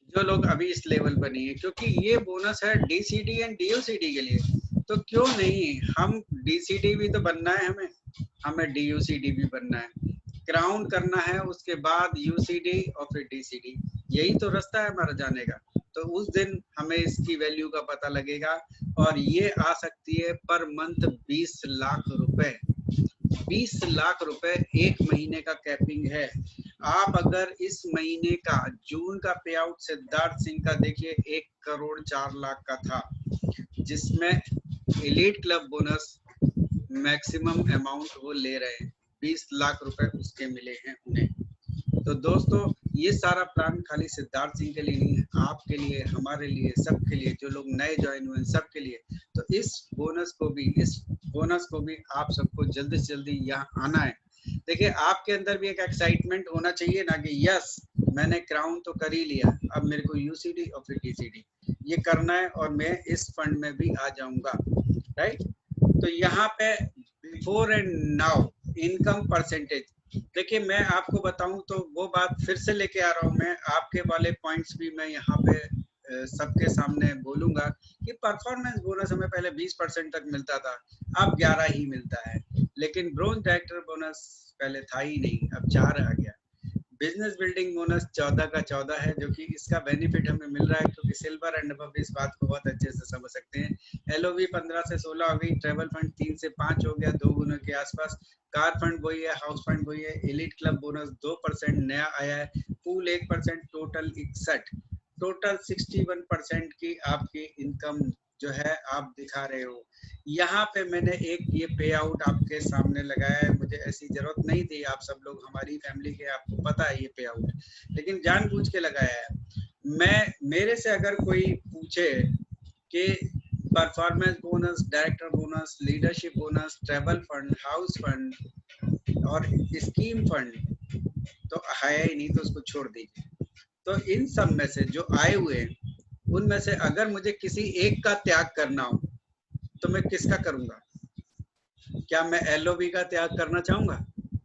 Speaker 1: जो लोग अभी इस लेवल पर नहीं है, क्योंकि ये बोनस है डीसीडी एंड डीयूसीडी के लिए। तो क्यों नहीं, हम डीसीडी भी तो बनना है, हमें डीयूसीडी भी बनना है, क्राउन करना है, उसके बाद यूसीडी और फिर डीसीडी। यही तो रास्ता है हमारा जाने का। तो उस दिन हमें इसकी वैल्यू का पता लगेगा, और ये आ सकती है पर मंथ 20 लाख रुपए। 20 लाख रुपए एक महीने का कैपिंग है। आप अगर इस महीने का जून का पे आउट सिद्धार्थ सिंह का देखिए 1,04,00,000 का था, जिसमें elite club bonus maximum amount वो ले रहे हैं, 20 लाख रुपए उसके मिले हैं उन्हें। तो दोस्तों ये सारा प्लान खाली सिद्धार्थ सिंह के लिए नहीं है, आपके लिए, हमारे लिए, सबके लिए, जो लोग नए ज्वाइन हुए हैं सबके लिए। तो इस बोनस को भी आप सबको जल्दी से जल्दी यहाँ आना है। देखिए आपके अंदर भी एक एक्साइटमेंट होना चाहिए ना, कि यस मैंने क्राउन तो कर ही लिया, अब मेरे को यूसीडी और फिर डीसीडी ये करना है, और मैं इस फंड में भी आ जाऊंगा, राइट। तो यहाँ पे before and now income percentage, देखिए मैं आपको बताऊं तो वो बात फिर से लेके आ रहा हूं मैं, आपके वाले पॉइंट्स भी मैं यहाँ पे सबके सामने बोलूंगा कि परफॉर्मेंस बोनस हमें पहले 20% तक मिलता था, अब 11 ही मिलता है। लेकिन ब्रोंज डायरेक्टर बोनस पहले था ही नहीं, अब 4 आ गया। बिजनेस बिल्डिंग बोनस 14 का 14 है, जो कि इसका बेनिफिट हमें मिल रहा है, क्योंकि सिल्वर एंड अबव इस बात को बहुत अच्छे से समझ सकते हैं। एलओवी 15 से 16 हो गई, ट्रेवल फंड 3 से 5 हो गया, 2 गुना के आसपास। कार फंड वही है, हाउस फंड वही है। एलीट क्लब बोनस 2% नया आया है, पूल 1%, टोटल 61, टोटल 61% की आपकी इनकम जो है आप दिखा रहे हो। यहाँ पे मैंने एक ये पे आउट आपके सामने लगाया है, मुझे ऐसी जरूरत नहीं थी, आप सब लोग हमारी फैमिली के, आपको पता है ये पे आउट, लेकिन जानबूझ के लगाया है। मेरे से अगर कोई पूछे कि performance bonus, director bonus, leadership bonus, travel fund, house fund और स्कीम फंड तो है ही नहीं, तो उसको छोड़ दीजिए। तो इन सब में से जो आए हुए हैं, उनमें से अगर मुझे किसी एक का त्याग करना हो तो मैं किसका करूंगा? क्या मैं एलओबी का त्याग करना चाहूंगा?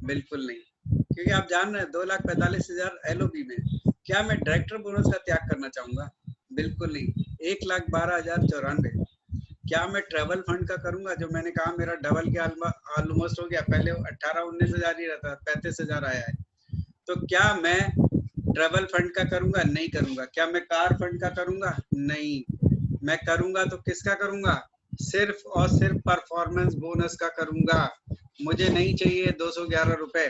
Speaker 1: बिल्कुल नहीं, क्योंकि आप जान रहे हैं 2,45,000 एलओबी में। क्या मैं डायरेक्टर बोनस का त्याग करना चाहूंगा? बिल्कुल नहीं, 1,12,094। क्या मैं ट्रेवल फंड का करूंगा, जो मैंने कहा मेरा डबल के ऑलमोस्ट हो गया, पहले 18-19,000 ही रहता, 35,000 आया है। तो क्या मैं ट्रेवल फंड का करूंगा? नहीं करूंगा। क्या मैं कार फंड का करूंगा? नहीं। मैं करूंगा तो किसका करूंगा? सिर्फ और सिर्फ परफॉर्मेंस बोनस का करूंगा। मुझे नहीं चाहिए 211 रुपए।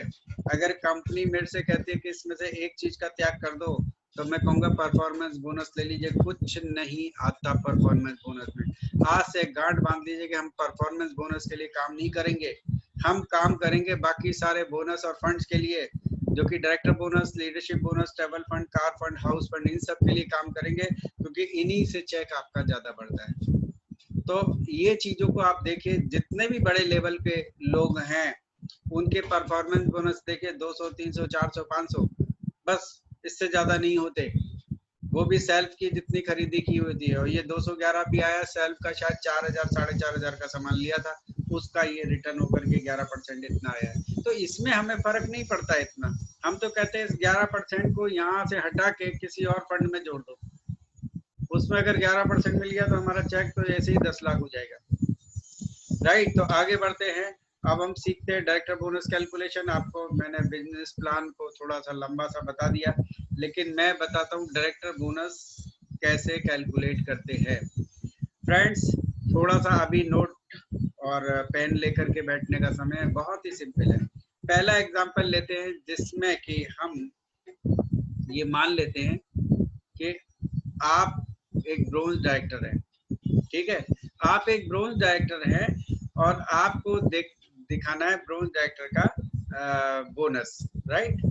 Speaker 1: अगर कंपनी मेरे से कहती है कि इसमें से एक चीज का त्याग कर दो, तो मैं कहूंगा परफॉर्मेंस बोनस ले लीजिए। कुछ नहीं आता परफॉर्मेंस बोनस में। आज से गांठ बांध लीजिए कि हम परफॉर्मेंस बोनस के लिए काम नहीं करेंगे। हम काम करेंगे बाकी सारे बोनस और फंड्स के लिए, जो कि director bonus, leadership bonus, travel fund, car fund, house fund, इन सब के लिए काम करेंगे, क्योंकि इन्हीं से चेक आपका ज्यादा बढ़ता है। तो ये चीजों को आप देखिए, जितने भी बड़े लेवल पे लोग हैं उनके परफॉर्मेंस बोनस देके 200, 300, 400, 500, बस इससे ज्यादा नहीं होते। वो भी सेल्फ की जितनी खरीदी की होती है, और ये 211 भी आया, सेल्फ का शायद 4000, 4500 का सामान लिया था, उसका ये रिटर्न होकर के 11% इतना आया है। तो इसमें हमें फर्क नहीं पड़ता इतना। हम तो कहते हैं इस 11% को यहाँ से हटा के किसी और फंड में जोड़ दो, उसमें अगर 11% मिल गया तो हमारा चेक तो ऐसे ही 10 लाख हो जाएगा, राइट। तो आगे बढ़ते हैं। अब हम सीखते हैं डायरेक्टर बोनस कैलकुलेशन। आपको मैंने बिजनेस प्लान को थोड़ा सा लंबा सा बता दिया, लेकिन मैं बताता हूँ डायरेक्टर बोनस कैसे कैलकुलेट करते हैं। फ्रेंड्स, थोड़ा सा अभी नोट और पेन लेकर के बैठने का समय है। बहुत ही सिंपल है। पहला एग्जांपल लेते हैं जिसमें कि हम ये मान लेते हैं कि आप एक ब्रोंज डायरेक्टर हैं, ठीक है। आप एक ब्रोंज डायरेक्टर हैं और आपको दिखाना है ब्रोंज डायरेक्टर का बोनस, राइट।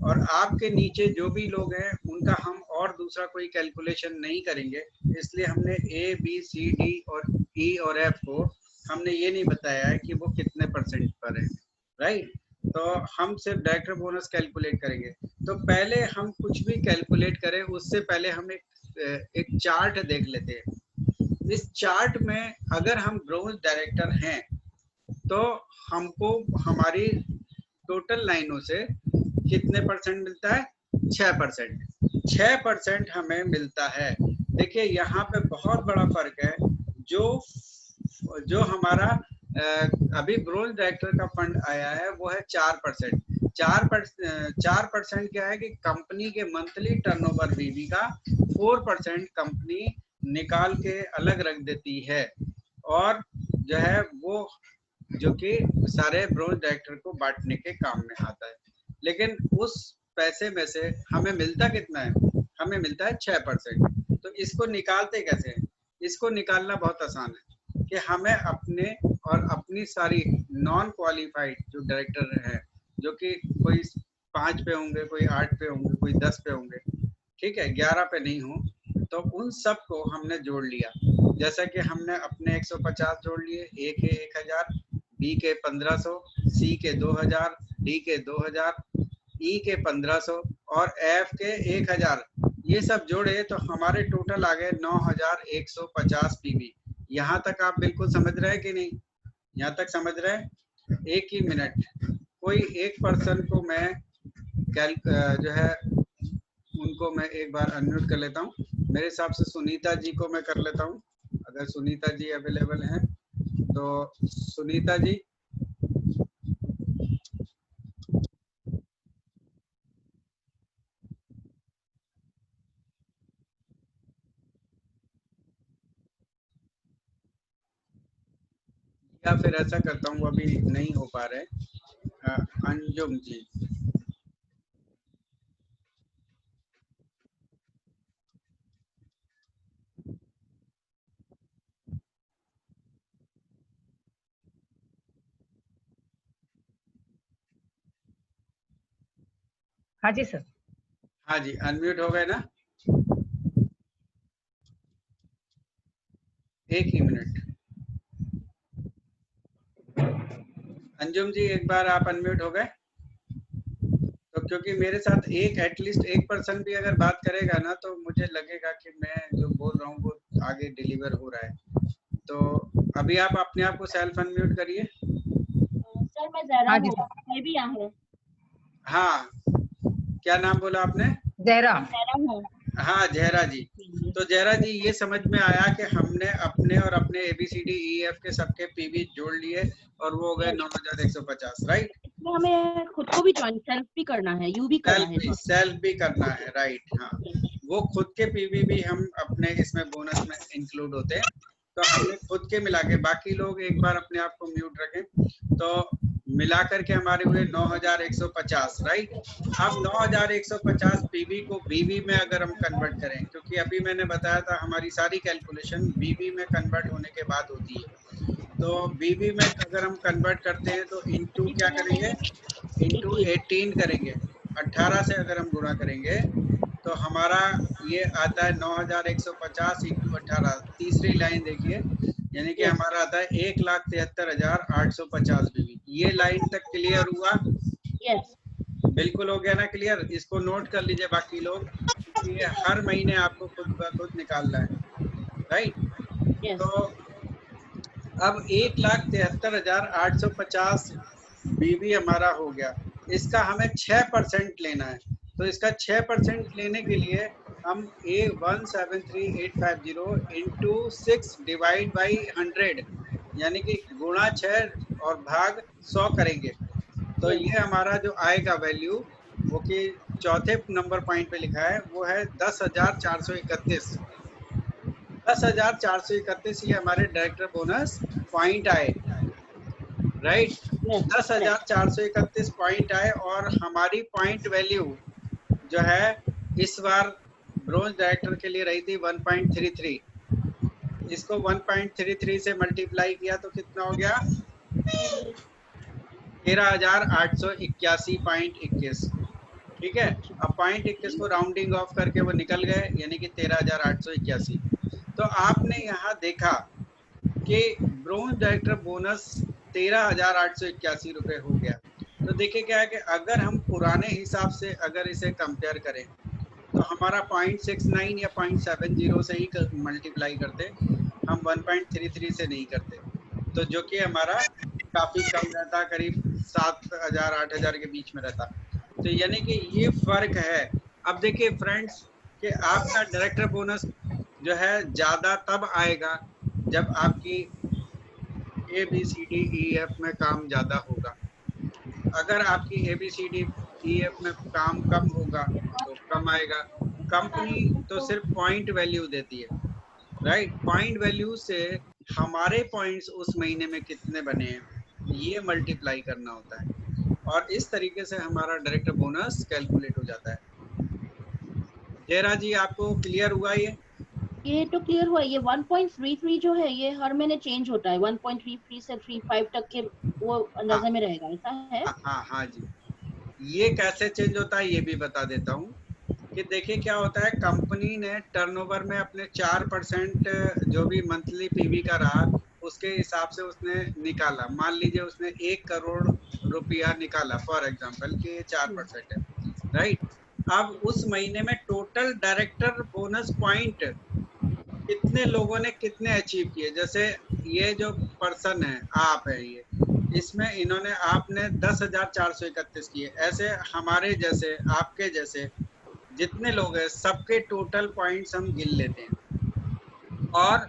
Speaker 1: और आपके नीचे जो भी लोग हैं उनका हम और दूसरा कोई कैलकुलेशन नहीं करेंगे, इसलिए हमने ए बी सी डी और ई और एफ को हमने ये नहीं बताया है कि वो कितने परसेंट पर है, राइट। तो हम सिर्फ डायरेक्टर बोनस कैलकुलेट करेंगे। तो पहले हम कुछ भी कैलकुलेट करें उससे पहले हम एक चार्ट देख लेते हैं। इस चार्ट में अगर हम ब्रोंज डायरेक्टर हैं तो हमको हमारी टोटल लाइनों से कितने परसेंट मिलता है? 6%। 6% हमें मिलता है। देखिए यहाँ पे बहुत बड़ा फर्क है। जो हमारा अभी ब्रोंज डायरेक्टर का फंड आया है वो है 4%। 4% क्या है कि कंपनी के मंथली टर्नओवर बीवी का 4% कंपनी निकाल के अलग रख देती है, और जो है वो जो कि सारे ब्रोंज डायरेक्टर को बांटने के काम में आता है। लेकिन उस पैसे में से हमें मिलता कितना है? हमें मिलता है 6%। तो इसको निकालते कैसे हैं? इसको निकालना बहुत आसान है कि हमें अपने और अपनी सारी नॉन क्वालिफाइड जो डायरेक्टर हैं, जो कि कोई 5 पे होंगे, कोई 8 पे होंगे, कोई 10 पे होंगे, ठीक है, 11 पे नहीं हो, तो उन सब को हमने जोड़ लिया। जैसा कि हमने अपने 150 जोड़ लिए, ए के 1000, बी के 1500, सी के 2000, डी के 2000, ई के 1500 और एफ के 1000, ये सब जोड़े तो हमारे टोटल आ गए 9150 पीवी। यहाँ तक आप बिल्कुल समझ रहे हैं कि नहीं? यहाँ तक समझ रहे हैं? एक ही मिनट, कोई एक पर्सन को मैं जो है उनको मैं एक बार अनम्यूट कर लेता हूँ। मेरे हिसाब से सुनीता जी को मैं कर लेता हूँ, अगर सुनीता जी अवेलेबल हैं तो। सुनीता जी, या फिर ऐसा करता हूँ, अभी नहीं हो पा रहे। अंजुम जी,
Speaker 3: हाँ जी सर।
Speaker 1: हाँ जी, अनम्यूट हो गए ना? एक ही मिनट। अंजुम जी, एक बार आप अनम्यूट हो गए तो, क्योंकि मेरे साथ एक एटलीस्ट एक पर्सन भी अगर बात करेगा ना तो मुझे लगेगा कि मैं जो बोल रहा हूँ वो आगे डिलीवर हो रहा है। तो अभी आप अपने आप को सेल्फ अनम्यूट करिए।
Speaker 4: सर मैं जहरा हूँ, मैं भी यहाँ हूँ।
Speaker 1: हाँ, क्या नाम बोला आपने?
Speaker 3: जहरा।
Speaker 4: जहरा हूँ।
Speaker 1: हाँ, जहरा जी। तो जहरा जी, ये समझ में आया कि हमने अपने और अपने ABCDEF के सबके पीवी जोड़ लिए और वो हो गए 9150, राइट।
Speaker 4: इसमें हमें खुद को भी ज्वाइन सेल्फ भी करना है, यू भी करना है।
Speaker 1: सेल्फ भी करना है, राइट। हाँ, वो खुद के पीवी भी हम अपने इसमें बोनस में इंक्लूड होते हैं। तो हमने खुद के मिला के, बाकी लोग एक बार अपने आप को म्यूट रखें, तो मिला करके हमारे हुए 9150, राइट। अब 9150 पीवी को बीवी में अगर हम कन्वर्ट करें, क्योंकि अभी मैंने बताया था हमारी सारी कैलकुलेशन बीवी में कन्वर्ट होने के बाद होती है। तो बीवी में अगर हम कन्वर्ट करते हैं तो इनटू क्या करेंगे? इनटू 18 करेंगे। 18 से अगर हम गुणा करेंगे तो हमारा ये आता है 9150 इंटू 18। तीसरी लाइन देखिए, यानी कि
Speaker 4: Yes.
Speaker 1: हमारा आता है 1,73,850 बीवी। ये लाइन तक क्लियर हुआ?
Speaker 4: Yes.
Speaker 1: बिल्कुल हो गया ना क्लियर? इसको नोट कर लीजिए बाकी लोग, ये हर महीने आपको खुद ब खुद निकालना है, राइट?
Speaker 4: Yes.
Speaker 1: तो अब 1,73,850 बीवी हमारा हो गया, इसका हमें 6% लेना है। तो इसका 6% लेने के लिए हम 173,850 इंटू 6 डिवाइड बाई 100 यानी कि गुणा 6 और भाग 100 करेंगे। तो
Speaker 4: Yes.
Speaker 1: ये हमारा जो आएगा वैल्यू, वो कि चौथे नंबर पॉइंट पे लिखा है, वो है 10,431। 10,431 ये हमारे डायरेक्टर बोनस पॉइंट आए, राइट?
Speaker 4: Yes. Correct.
Speaker 1: 10,431 पॉइंट आए और हमारी पॉइंट वैल्यू जो है इस बार ब्रोंज डायरेक्टर के लिए रही थी 1.33। इसको 1.33 से मल्टीप्लाई किया तो कितना हो गया? 13,881.21। ठीक है, अब 0.21 को राउंडिंग ऑफ करके वो निकल गए, यानी कि 13,881। तो आपने यहाँ देखा कि ब्रोंज डायरेक्टर बोनस 13,881 रुपए हो गया। तो देखिए क्या है कि अगर हम पुराने हिसाब से अगर इसे कंपेयर करें तो हमारा 0.69 या 0.70 से ही मल्टीप्लाई करते, हम 1.33 से नहीं करते, तो जो कि हमारा काफी कम रहता, करीब 7,000 8,000 के बीच में रहता। तो यानी कि ये फर्क है। अब देखिए फ्रेंड्स कि आपका डायरेक्टर बोनस जो है ज्यादा तब आएगा जब आपकी ABCDEF में काम ज्यादा होगा। अगर आपकी ABCDEF में काम कम होगा तो कम आएगा। कंपनी तो सिर्फ पॉइंट वैल्यू देती है, राइट? पॉइंट वैल्यू से हमारे पॉइंट्स उस महीने में कितने बने हैं ये मल्टीप्लाई करना होता है, और इस तरीके से हमारा डायरेक्टर बोनस कैलकुलेट हो जाता है। जयरा जी आपको क्लियर हुआ
Speaker 4: ये तो क्लियर हुआ। ये 1.33 जो है ये हर महीने चेंज होता है, 1.33 से 35 तक के वो अंदाजा
Speaker 1: हाँ
Speaker 4: में रहेगा, ऐसा है?
Speaker 1: हाँ जी। ये कैसे चेंज होता है ये भी बता देता हूँ कि देखिए क्या होता है, कंपनी ने टर्नओवर में अपने 4% जो भी मंथली पीवी का रहा उसके हिसाब से उसने निकाला। मान लीजिए उसने 1 करोड़ रुपया निकाला फॉर एग्जांपल कि ये 4% है, राइट? अब उस महीने में टोटल डायरेक्टर बोनस पॉइंट कितने लोगों ने कितने अचीव किए, जैसे ये जो पर्सन है आप है, ये इसमें इन्होंने आपने 10,431 किए, ऐसे हमारे जैसे आपके जैसे जितने लोग हैं सबके टोटल पॉइंट्स हम गिन लेते हैं और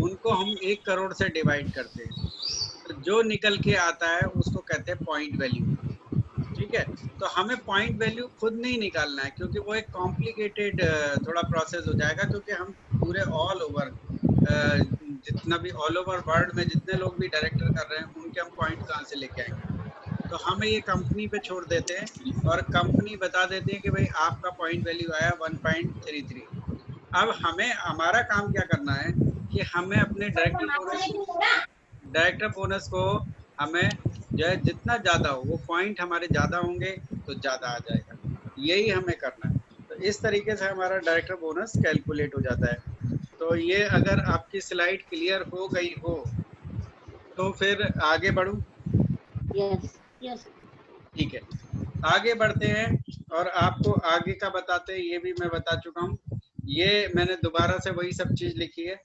Speaker 1: उनको हम 1 करोड़ से डिवाइड करते हैं। तो जो निकल के आता है उसको कहते हैं पॉइंट वैल्यू। ठीक है, तो हमें पॉइंट वैल्यू खुद नहीं निकालना है क्योंकि वो एक कॉम्प्लिकेटेड थोड़ा प्रोसेस हो जाएगा, क्योंकि हम पूरे ऑल ओवर जितना भी ऑल ओवर वर्ल्ड में जितने लोग भी डायरेक्टर कर रहे हैं उनके हम पॉइंट कहाँ से लेके आएंगे। तो हमें ये कंपनी पे छोड़ देते हैं और कंपनी बता देती है कि भाई आपका पॉइंट वैल्यू आया 1.33। अब हमें हमारा काम क्या करना है कि हमें अपने डायरेक्टर बोनस को हमें जो है जितना ज्यादा हो, वो पॉइंट हमारे ज्यादा होंगे तो ज्यादा आ जाएगा, यही हमें करना है। तो इस तरीके से हमारा डायरेक्टर बोनस कैलकुलेट हो जाता है। तो ये अगर आपकी स्लाइड क्लियर हो गई हो तो फिर आगे बढ़ूं?
Speaker 4: Yes yes.
Speaker 1: ठीक है, आगे बढ़ते हैं और आपको आगे का बताते हैं। ये भी मैं बता चुका हूँ, ये मैंने दोबारा से वही सब चीज लिखी है।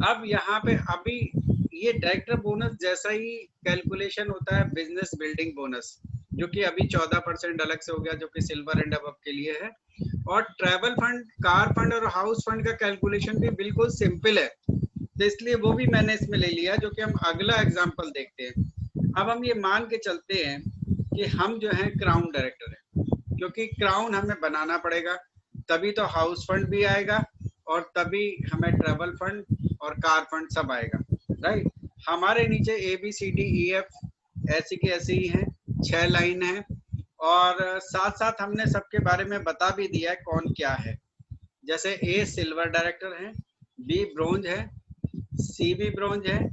Speaker 1: अब यहाँ पे अभी ये डायरेक्टर बोनस जैसा ही कैलकुलेशन होता है बिजनेस बिल्डिंग बोनस, जो कि अभी 14% अलग से हो गया, जो कि सिल्वर एंड अबव के लिए है। और ट्रैवल फंड, कार फंड और हाउस फंड का कैलकुलेशन भी बिल्कुल सिंपल है, तो इसलिए वो भी मैंने इसमें ले लिया, जो कि हम अगला एग्जाम्पल देखते हैं। अब हम ये मान के चलते हैं कि हम जो है क्राउन डायरेक्टर है, क्योंकि क्राउन हमें बनाना पड़ेगा, तभी तो हाउस फंड भी आएगा और तभी हमें ट्रैवल फंड और कार फंड सब आएगा, राइट? हमारे नीचे ABCDEF ऐसी की ऐसी ही है, 6 लाइन है, और साथ साथ हमने सबके बारे में बता भी दिया है कौन क्या है। जैसे A सिल्वर डायरेक्टर है, B ब्रोंज है, C भी ब्रोंज है,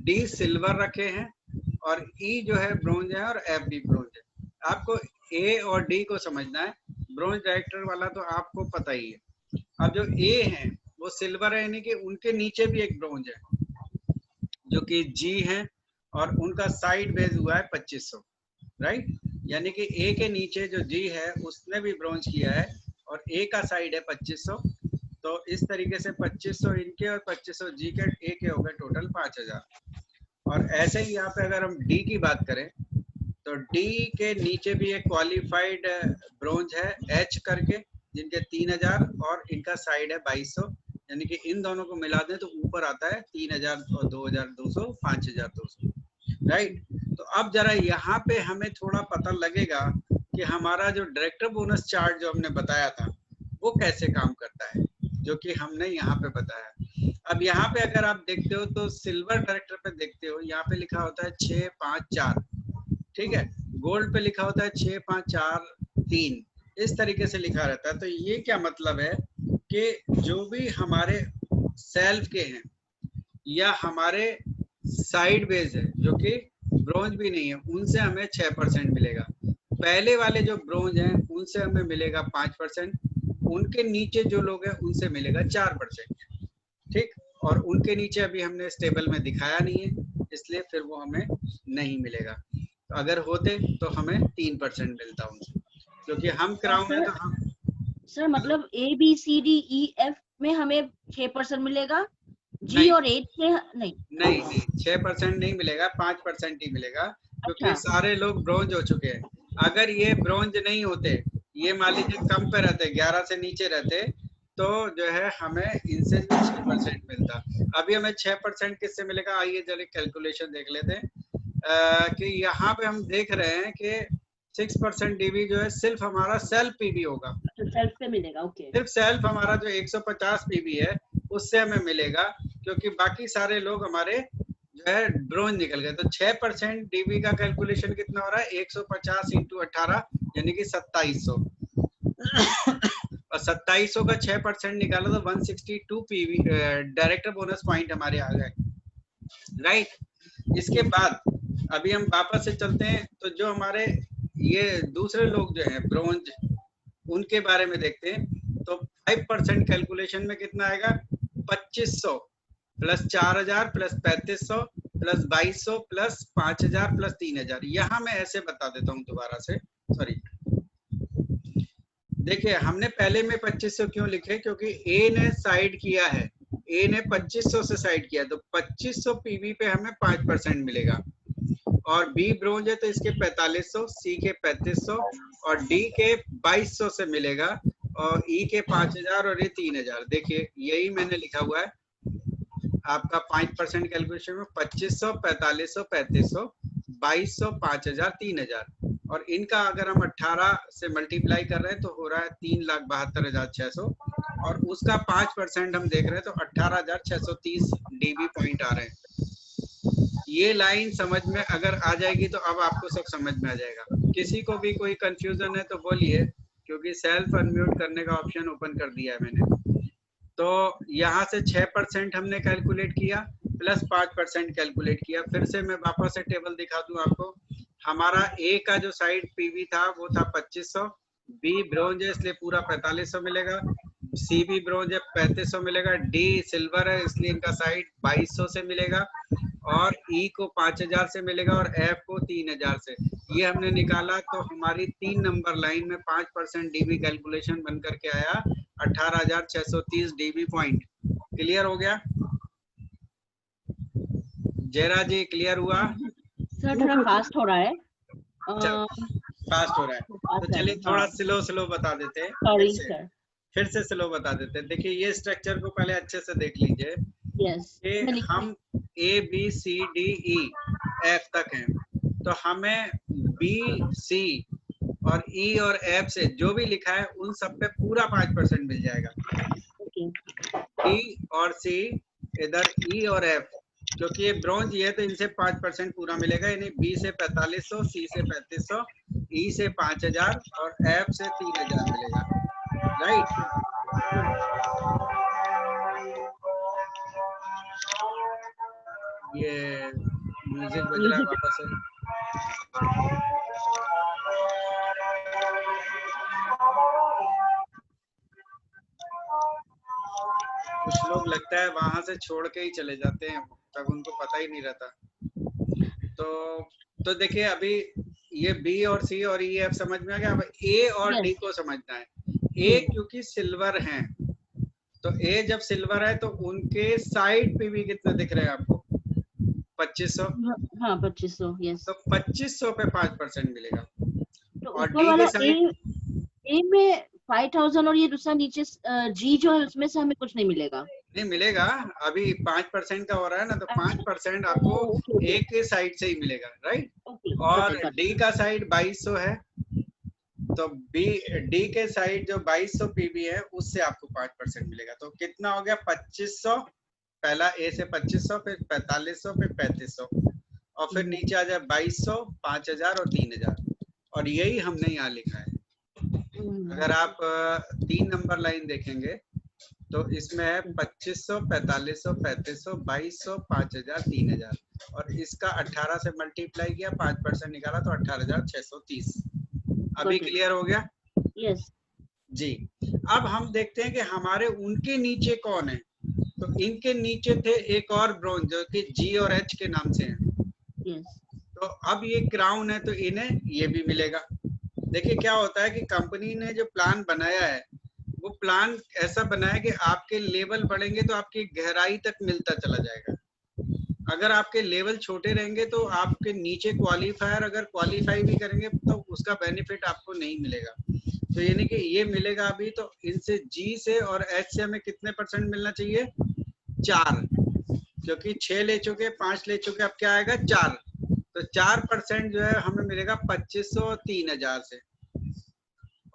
Speaker 1: D सिल्वर रखे हैं, और E जो है ब्रोंज है, और F भी ब्रोंज है। आपको A और D को समझना है, ब्रोंज डायरेक्टर वाला तो आपको पता ही है। अब जो A है वो सिल्वर है, यानी कि उनके नीचे भी एक ब्रोंज है, जो कि जी है, और उनका साइड बेस हुआ है 2500, राइट। यानी कि ए के नीचे जो जी है उसने भी ब्रॉन्ज किया है, और ए का साइड है 2500। तो इस तरीके से 2500 इनके और 2500 जी के, ए के हो गए टोटल 5000। और ऐसे ही यहाँ पे अगर हम डी की बात करें, तो डी के नीचे भी एक क्वालिफाइड ब्रॉन्ज है एच करके, जिनके 3000 और इनका साइड है 2200। यानी कि इन दोनों को मिला दें तो ऊपर आता है 3000 और 2200, 5200, राइट। तो अब जरा यहाँ पे हमें थोड़ा पता लगेगा कि हमारा जो डायरेक्टर बोनस चार्ट जो हमने बताया था वो कैसे काम करता है, जो कि हमने यहाँ पे बताया। अब यहाँ पे अगर आप देखते हो तो सिल्वर डायरेक्टर पे देखते हो, यहाँ पे लिखा होता है 654, ठीक है। गोल्ड पे लिखा होता है 6543, इस तरीके से लिखा रहता है। तो ये क्या मतलब है कि जो भी हमारे सेल्फ के हैं या हमारे साइड बेस है जो कि ब्रोंज भी नहीं है, उनसे हमें 6% मिलेगा। पहले वाले जो ब्रोंज हैं उनसे हमें मिलेगा 5%, उनके नीचे जो लोग हैं उनसे मिलेगा 4%, ठीक। और उनके नीचे अभी हमने इस टेबल में दिखाया नहीं है, इसलिए फिर वो हमें नहीं मिलेगा। तो अगर होते तो हमें 3% मिलता उनसे, क्योंकि हम क्राउन है तो हम।
Speaker 4: सर मतलब A B C D E F में हमें 6% मिलेगा, जी
Speaker 1: नहीं
Speaker 4: और एच में नहीं।
Speaker 1: नहीं नहीं 6% नहीं मिलेगा, 5% ही मिलेगा, क्योंकि
Speaker 4: अच्छा,
Speaker 1: सारे लोग ब्रोंज हो चुके हैं। अगर ये ब्रोंज नहीं होते, ये मान लीजिए कम पे रहते, 11 से नीचे रहते, तो जो है हमें इनसे 6% मिलता। अभी हमें 6% किससे मिलेगा, आइए जरा कैलकुलेशन देख लेते हैं। कि यहाँ पे हम देख रहे हैं कि 6% डीबी जो है सिर्फ हमारा सेल्फ पीबी होगा,
Speaker 4: तो सेल्फ पे मिलेगा, ओके।
Speaker 1: सिर्फ सेल्फ हमारा जो 150 पीबी है उससे हमें मिलेगा, क्योंकि बाकी सारे लोग हमारे जो है ब्रोंज निकल गए। तो 6% डीबी का कैलकुलेशन कितना हो रहा है, 150 इंटू 18 यानी कि 2700, और 2700 का 6% निकाला तो 162 पीवी डायरेक्टर बोनस पॉइंट हमारे आ गए, राइट। इसके बाद अभी हम वापस से चलते हैं, तो जो हमारे ये दूसरे लोग जो हैं ब्रोंज, उनके बारे में देखते हैं। तो 5% कैलकुलेशन में कितना आएगा, 2500 plus 4000 plus 3500 plus 2200 plus 5000 plus 3000। यहाँ मैं ऐसे बता देता हूँ दोबारा से, सॉरी। देखिए हमने पहले में 2500 क्यों लिखे, क्योंकि ए ने साइड किया है, ए ने 2500 से साइड किया, तो 2500 पीवी पे हमें 5% मिलेगा। और बी ब्रोंज है तो इसके 4500, सी के 3500 और डी के 2200 से मिलेगा, और ई के 5000 और ये 3000। देखिए यही मैंने लिखा हुआ है आपका 5% कैलकुलेशन में 2500, 4500, 3500, 2200, 5000, 3000। और इनका अगर हम 18 से मल्टीप्लाई कर रहे हैं तो हो रहा है 3,72,600, और उसका 5% हम देख रहे हैं तो 18,630 डीबी पॉइंट आ रहे हैं। ये लाइन समझ में अगर आ जाएगी तो अब आपको सब समझ में आ जाएगा। किसी को भी कोई कंफ्यूजन है तो बोलिए, क्योंकि सेल्फ अनम्यूट करने का ऑप्शन ओपन कर दिया है मैंने। तो यहाँ से 6% हमने कैलकुलेट किया प्लस 5% कैलकुलेट किया। फिर से मैं वापस से टेबल दिखा दूं आपको। हमारा ए का जो साइड पीवी था वो था 2500, बी ब्रोंज है इसलिए पूरा 4500 मिलेगा, सी भी ब्रोंज है 3500 मिलेगा, डी सिल्वर है इसलिए इनका साइड 2200 से मिलेगा, और ई को 5000 से मिलेगा, और एफ को 3000 से। ये हमने निकाला तो हमारी 3 नंबर लाइन में 5% डीबी कैलकुलेशन बन करके आया 18,630 डीबी पॉइंट। क्लियर हो गया जयरा जी, क्लियर हुआ?
Speaker 4: सर थोड़ा फास्ट हो रहा है।
Speaker 1: फास्ट हो रहा है तो चलिए थोड़ा स्लो बता देते हैं।
Speaker 4: Sorry sir.
Speaker 1: फिर से स्लो बता देते हैं। देखिए ये स्ट्रक्चर को पहले अच्छे से देख लीजिए
Speaker 4: यस,
Speaker 1: कि हम A B C D E F तक हैं, तो हमें बी सी और ई और एफ से जो भी लिखा है उन सब पे पूरा 5% मिल जाएगा। ई और सी, इधर ई और एफ, क्योंकि ये ब्रॉन्ज ये है तो इनसे 5% पूरा मिलेगा, यानी बी से 4500, सी से 3500, ई से 5000 और एफ से 3000 मिलेगा, राइट। ये म्यूजिक बज रहा है वापस से। कुछ लोग लगता है वहां से छोड़ के ही चले जाते हैं, तब उनको पता ही नहीं रहता। तो देखिए अभी ये बी और सी और ई एफ समझ में आ गया। अब ए और डी
Speaker 4: Yes.
Speaker 1: को समझना है। ए क्योंकि सिल्वर हैं, तो ए जब सिल्वर है तो उनके साइड पे भी कितना दिख रहे हैं आपको? 2500।
Speaker 4: हाँ 2500 यस।
Speaker 1: तो 2500 पे 5% मिलेगा।
Speaker 4: तो
Speaker 1: और
Speaker 4: ऊपर
Speaker 1: डी
Speaker 4: वाला
Speaker 1: के साइड
Speaker 4: ए में 5000 और ये दूसरा नीचे जी जो है उसमें से हमें कुछ नहीं मिलेगा।
Speaker 1: नहीं मिलेगा, अभी 5% का हो रहा है ना, तो
Speaker 4: अच्छा,
Speaker 1: 5% आपको
Speaker 4: ओके
Speaker 1: ए के साइड से ही मिलेगा, राइट।
Speaker 4: ओके
Speaker 1: और
Speaker 4: ओके
Speaker 1: डी का साइड 2200 है, तो बी डी के साइड जो 2200 पीबी है उससे आपको 5% मिलेगा। तो कितना हो गया? 2500, पहला ए से 2500, फिर 4500, फिर 3500, और फिर नीचे आ जाए 2200, 5000 और 3000। और यही हमने यहाँ लिखा है। अगर आप 3 नंबर लाइन देखेंगे तो इसमें है 2500, 4500, 3500, 2200, 5000, 3000, और इसका 18 से मल्टीप्लाई किया, 5% निकाला तो 18630। अभी क्लियर हो गया?
Speaker 4: यस
Speaker 1: जी। अब हम देखते हैं कि हमारे उनके नीचे कौन है। तो इनके नीचे थे एक और ब्रोंज जो कि जी और एच के नाम से है।
Speaker 4: यस
Speaker 1: तो अब ये क्राउन है तो इन्हें ये भी मिलेगा। देखिए क्या होता है कि कंपनी ने जो प्लान बनाया है वो प्लान ऐसा बनाया कि आपके लेवल बढ़ेंगे तो आपकी गहराई तक मिलता चला जाएगा। अगर आपके लेवल छोटे रहेंगे तो आपके नीचे क्वालिफायर अगर क्वालिफाई भी करेंगे तो उसका बेनिफिट आपको नहीं मिलेगा। तो यानी कि ये मिलेगा अभी। तो इनसे जी से और एच से हमें कितने % मिलना चाहिए? 4, क्योंकि 6 ले चुके, 5 ले चुके, अब क्या आएगा? 4। तो 4% जो है हमें मिलेगा 2500 और 3000 से,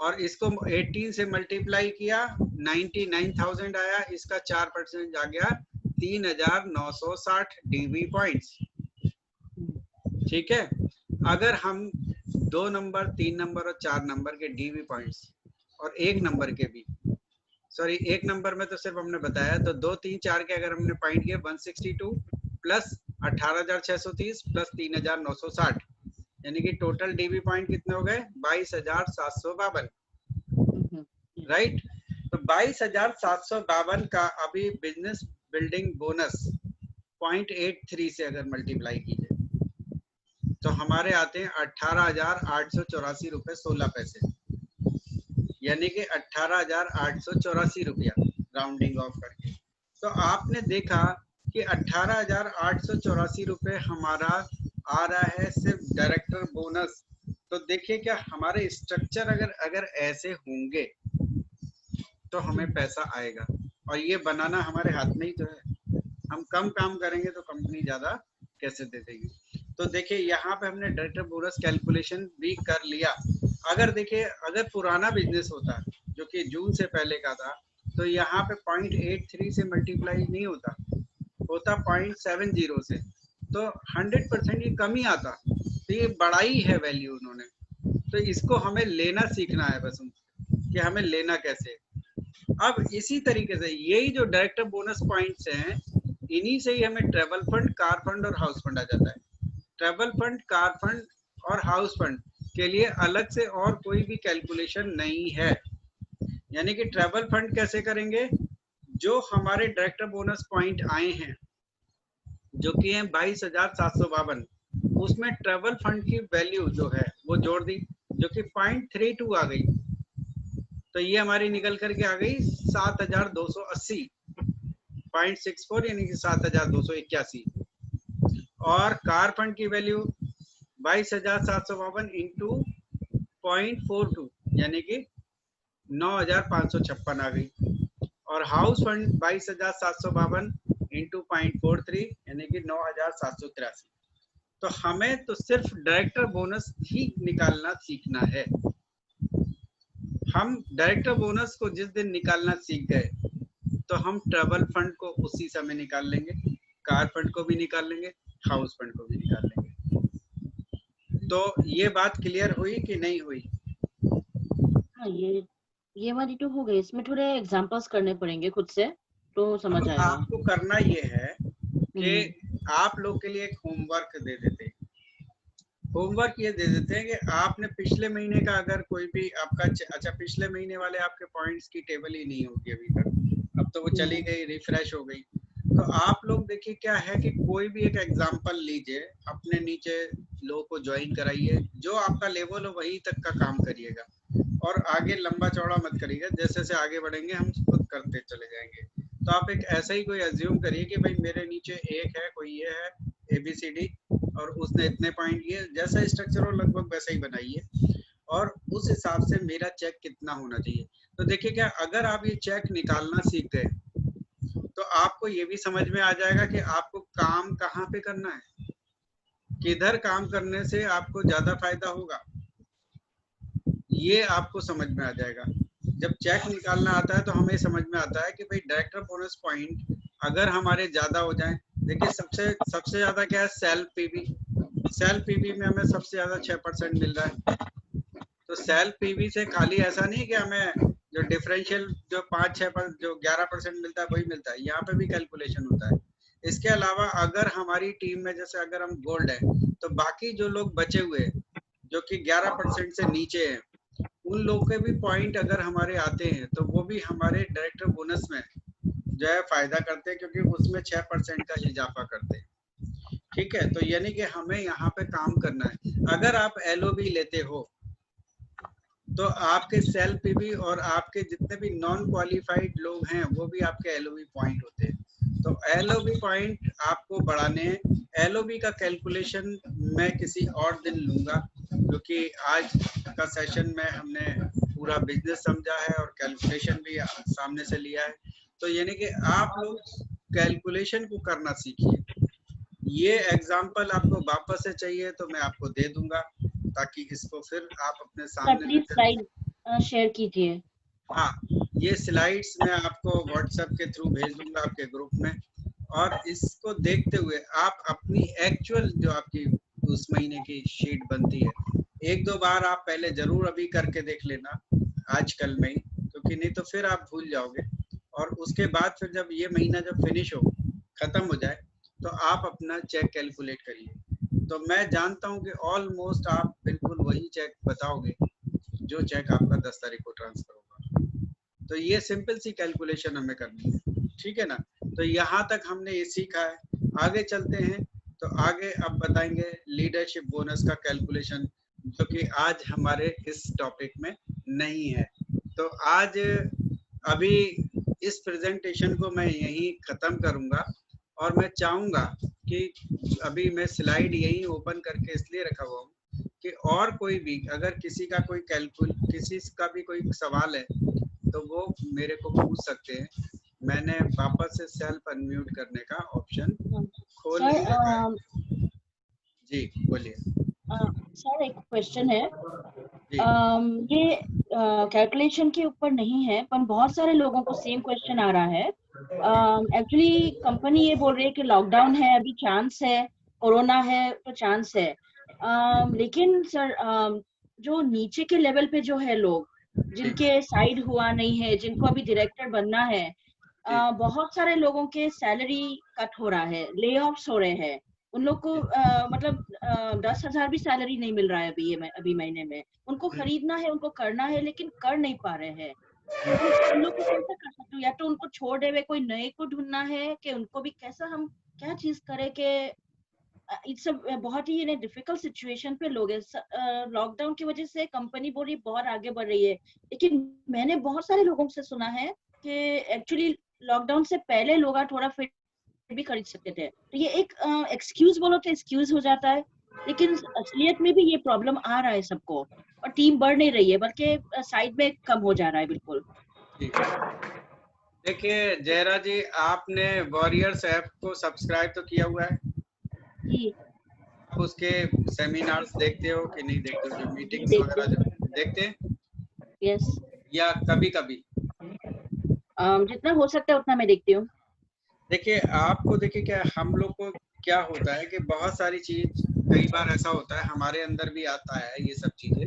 Speaker 1: और इसको 18 से मल्टीप्लाई किया 99,000 आया, इसका 4% आ गया 3960 डीवी पॉइंट्स। ठीक है। अगर हम 2 नंबर, 3 नंबर और 4 नंबर के डीवी पॉइंट्स और 1 नंबर के भी, सॉरी 1 नंबर में तो सिर्फ हमने बताया, तो 2, 3, 4 के अगर हमने पॉइंट किए 162 प्लस 18630 प्लस 3960, यानी कि टोटल डीवी पॉइंट कितने हो गए? 22,752, राइट। तो 22,752 का अभी बिजनेस बिल्डिंग बोनस 0.83 से अगर मल्टीप्लाई कीजिए तो हमारे आते हैं 18,884 रुपए 16 पैसे, यानी कि 18,884 रुपया राउंडिंग ऑफ करके। तो आपने देखा कि 18,884 रुपए हमारा आ रहा है सिर्फ डायरेक्टर बोनस। तो देखिए क्या हमारे स्ट्रक्चर अगर ऐसे होंगे तो हमें पैसा आएगा, और ये बनाना हमारे हाथ में ही तो है। हम कम काम करेंगे तो कंपनी ज्यादा कैसे दे देगी। तो देखिए यहाँ पे हमने डायरेक्टर बोनस कैलकुलेशन भी कर लिया। अगर देखिए अगर पुराना बिजनेस होता जो कि जून से पहले का था तो यहाँ पे 0.83 से मल्टीप्लाई नहीं होता, होता 0.70 से, तो 100% ये कम ही आता। तो ये बढ़ाई है वैल्यू उन्होंने। तो इसको हमें लेना सीखना है बस कि हमें लेना कैसे। अब इसी तरीके से यही जो डायरेक्टर बोनस पॉइंट्स हैं इन्हीं से ही हमें ट्रेवल फंड, कार फंड और हाउस फंड आ जाता है। ट्रेवल फंड, कार फंड और हाउस फंड के लिए अलग से और कोई भी कैलकुलेशन नहीं है। यानी कि ट्रेवल फंड कैसे करेंगे? जो हमारे डायरेक्टर बोनस पॉइंट आए हैं जो कि हैं 22,752, उसमें ट्रेवल फंड की वैल्यू जो है वो जोड़ दी जो कि 0.32 आ गई। तो ये हमारी निकल करके आ गई 7,280, 0.64 यानी कि 7,281। और कार फंड की वैल्यू 22,752 इंटू 0.42 यानी कि 9,556 आ गई। और हाउस फंड 22,752 इंटू 0.43 यानी कि 9,783। तो हमें तो सिर्फ डायरेक्टर बोनस ही निकालना सीखना है। हम डायरेक्टर बोनस को जिस दिन निकालना सीख गए तो हम ट्रेवल फंड को उसी समय निकाल लेंगे, कार फंड को भी निकाल लेंगे, हाउस फंड को भी निकाल लेंगे। तो ये बात क्लियर हुई कि नहीं हुई?
Speaker 4: हाँ ये वाली तो हो गई। इसमें थोड़े एग्जांपल्स करने पड़ेंगे खुद से तो समझ आएगा।
Speaker 1: आपको करना ये है कि आप लोग के लिए एक होमवर्क दे देते हैं। होमवर्क ये दे देते हैं कि आपने पिछले महीने का अगर कोई भी आपका, अच्छा पिछले महीने वाले आपके पॉइंट्स की टेबल ही नहीं होगी अभी तक, अब तो वो चली गई, रिफ्रेश हो गई। तो तो आप लोग देखिए क्या है कि कोई भी एक एग्जांपल लीजिए, अपने नीचे लोगों को ज्वाइन कराइए, जो आपका लेवल हो वहीं तक का काम करिएगा और आगे लंबा चौड़ा मत करिएगा। जैसे जैसे आगे बढ़ेंगे हम खुद करते चले जाएंगे। तो आप एक ऐसा ही कोई एज्यूम करिए कि भाई मेरे नीचे एक है, कोई ये है ABCD और उसने इतने पॉइंट किए, जैसा स्ट्रक्चर हो लगभग वैसा ही बनाइए और उस हिसाब से मेरा चेक कितना होना चाहिए। तो देखिए क्या, अगर आप ये चेक निकालना सीख गए तो आपको ये भी समझ में आ जाएगा कि आपको काम कहाँ पे करना है, किधर काम करने से आपको ज्यादा फायदा होगा, ये आपको समझ में आ जाएगा। जब चेक निकालना आता है तो हमें समझ में आता है कि भाई डायरेक्टर बोनस पॉइंट अगर हमारे ज्यादा हो जाए, देखिए सबसे सबसे ज्यादा क्या है, सेल्फ पीवी। सेल्फ पीवी में हमें सबसे ज्यादा 6% मिल रहा है। तो सेल्फ पीवी से खाली ऐसा नहीं कि हमें जो डिफरेंशियल जो 5-6 जो 11% मिलता है वही मिलता है, यहाँ पे भी कैलकुलेशन होता है। इसके अलावा अगर हमारी टीम में जैसे अगर हम गोल्ड है तो बाकी जो लोग बचे हुए जो कि 11% से नीचे हैं, उन लोग के भी पॉइंट अगर हमारे आते हैं तो वो भी हमारे डायरेक्टर बोनस में जो है फायदा करते हैं, क्योंकि उसमें 6% का इजाफा करते हैं। ठीक है, तो यानी कि हमें यहाँ पे काम करना है। अगर आप LOB लेते हो तो आपके सेल्फ पीवी और आपके जितने भी नॉन क्वालिफाइड लोग हैं वो भी आपके LOB पॉइंट होते हैं। तो LOB पॉइंट आपको बढ़ाने हैं। LOB का कैलकुलेशन मैं किसी और दिन लूंगा, क्योंकि आज का सेशन में हमने पूरा बिजनेस समझा है और कैलकुलेशन भी सामने से लिया है। तो यानी कि आप लोग कैलकुलेशन को करना सीखिए। ये एग्जाम्पल आपको वापस से चाहिए तो मैं आपको दे दूंगा, ताकि इसको फिर आप अपने
Speaker 4: सर
Speaker 1: सामने
Speaker 4: प्लीज स्लाइड शेयर कीजिए।
Speaker 1: हाँ, ये स्लाइड्स मैं आपको व्हाट्सएप के थ्रू भेज दूंगा आपके ग्रुप में, और इसको देखते हुए आप अपनी एक्चुअल जो आपकी उस महीने की शीट बनती है 1-2 बार आप पहले जरूर अभी करके देख लेना आजकल में ही, क्योंकि नहीं तो फिर आप भूल जाओगे। और उसके बाद फिर जब ये महीना जब फिनिश हो, खत्म हो जाए, तो आप अपना चेक कैलकुलेट करिए। तो मैं जानता हूँ कि ऑलमोस्ट आप बिल्कुल वही चेक बताओगे जो चेक आपका 10 तारीख को ट्रांसफर होगा। तो ये सिंपल सी कैलकुलेशन हमें करनी है, ठीक है ना। तो यहाँ तक हमने ये सीखा है। आगे चलते हैं, तो आगे अब बताएंगे लीडरशिप बोनस का कैलकुलेशन, जो कि आज हमारे इस टॉपिक में नहीं है। तो आज अभी इस प्रेजेंटेशन को मैं यहीं ख़त्म करूँगा, और मैं चाहूँगा कि अभी मैं स्लाइड यहीं ओपन करके इसलिए रखा हुआ हूँ कि और कोई भी अगर किसी का कोई किसी का भी कोई सवाल है तो वो मेरे को पूछ सकते हैं। मैंने वापस से सेल्फ अनम्यूट करने का ऑप्शन खोल ही रखा है। जी बोलिए।
Speaker 4: सर एक क्वेश्चन है।
Speaker 1: जी
Speaker 4: ये कैलकुलेशन के ऊपर नहीं है, पर बहुत सारे लोगों को सेम क्वेश्चन आ रहा है। एक्चुअली कंपनी ये बोल रही है कि लॉकडाउन है, अभी चांस है, कोरोना है तो चांस है। लेकिन सर जो नीचे के लेवल पे जो है लोग जिनके साइड हुआ नहीं है, जिनको अभी डायरेक्टर बनना है, बहुत सारे लोगों के सैलरी कट हो रहा है, ले ऑफ्स हो रहे हैं। उन लोग को मतलब 10,000 भी सैलरी नहीं मिल रहा है अभी महीने में। उनको खरीदना है, उनको करना है, लेकिन कर नहीं पा रहे हैं। उन लोग को कैसे कर सकते हो? या तो उनको छोड़ देवे, कोई नए को ढूंढना है कि उनको भी कैसा हम क्या चीज करें कि इट्स बहुत ही डिफिकल्ट सिचुएशन पे लोग हैं। लॉकडाउन की वजह से कंपनी बोल रही बहुत आगे बढ़ रही है, लेकिन मैंने बहुत सारे लोगों से सुना है कि एक्चुअली लॉकडाउन से पहले लोग थोड़ा फिर भी खरीद सकते थे। तो ये एक एक्सक्यूज बोलो तो एक्सक्यूज हो जाता है, लेकिन असलियत में भी ये प्रॉब्लम आ रहा है सबको, और टीम बढ़ नहीं रही है बल्कि साइड में कम हो जा रहा है। बिल्कुल।
Speaker 1: देखिए जयरा जी, आपने वॉरियर्स ऐप को सब्सक्राइब तो किया हुआ है?
Speaker 4: जी।
Speaker 1: उसके सेमिनार्स देखते हो कि नहीं देखते हो, जो मीटिंग्स वगैरह जो देखते हैं?
Speaker 4: यस।
Speaker 1: या कभी कभी?
Speaker 4: जितना हो सकता है उतना मैं देखती हूँ।
Speaker 1: देखिए आपको, देखिए क्या हम लोग को क्या होता है कि बहुत सारी चीज कई बार ऐसा होता है हमारे अंदर भी आता है ये सब चीजें,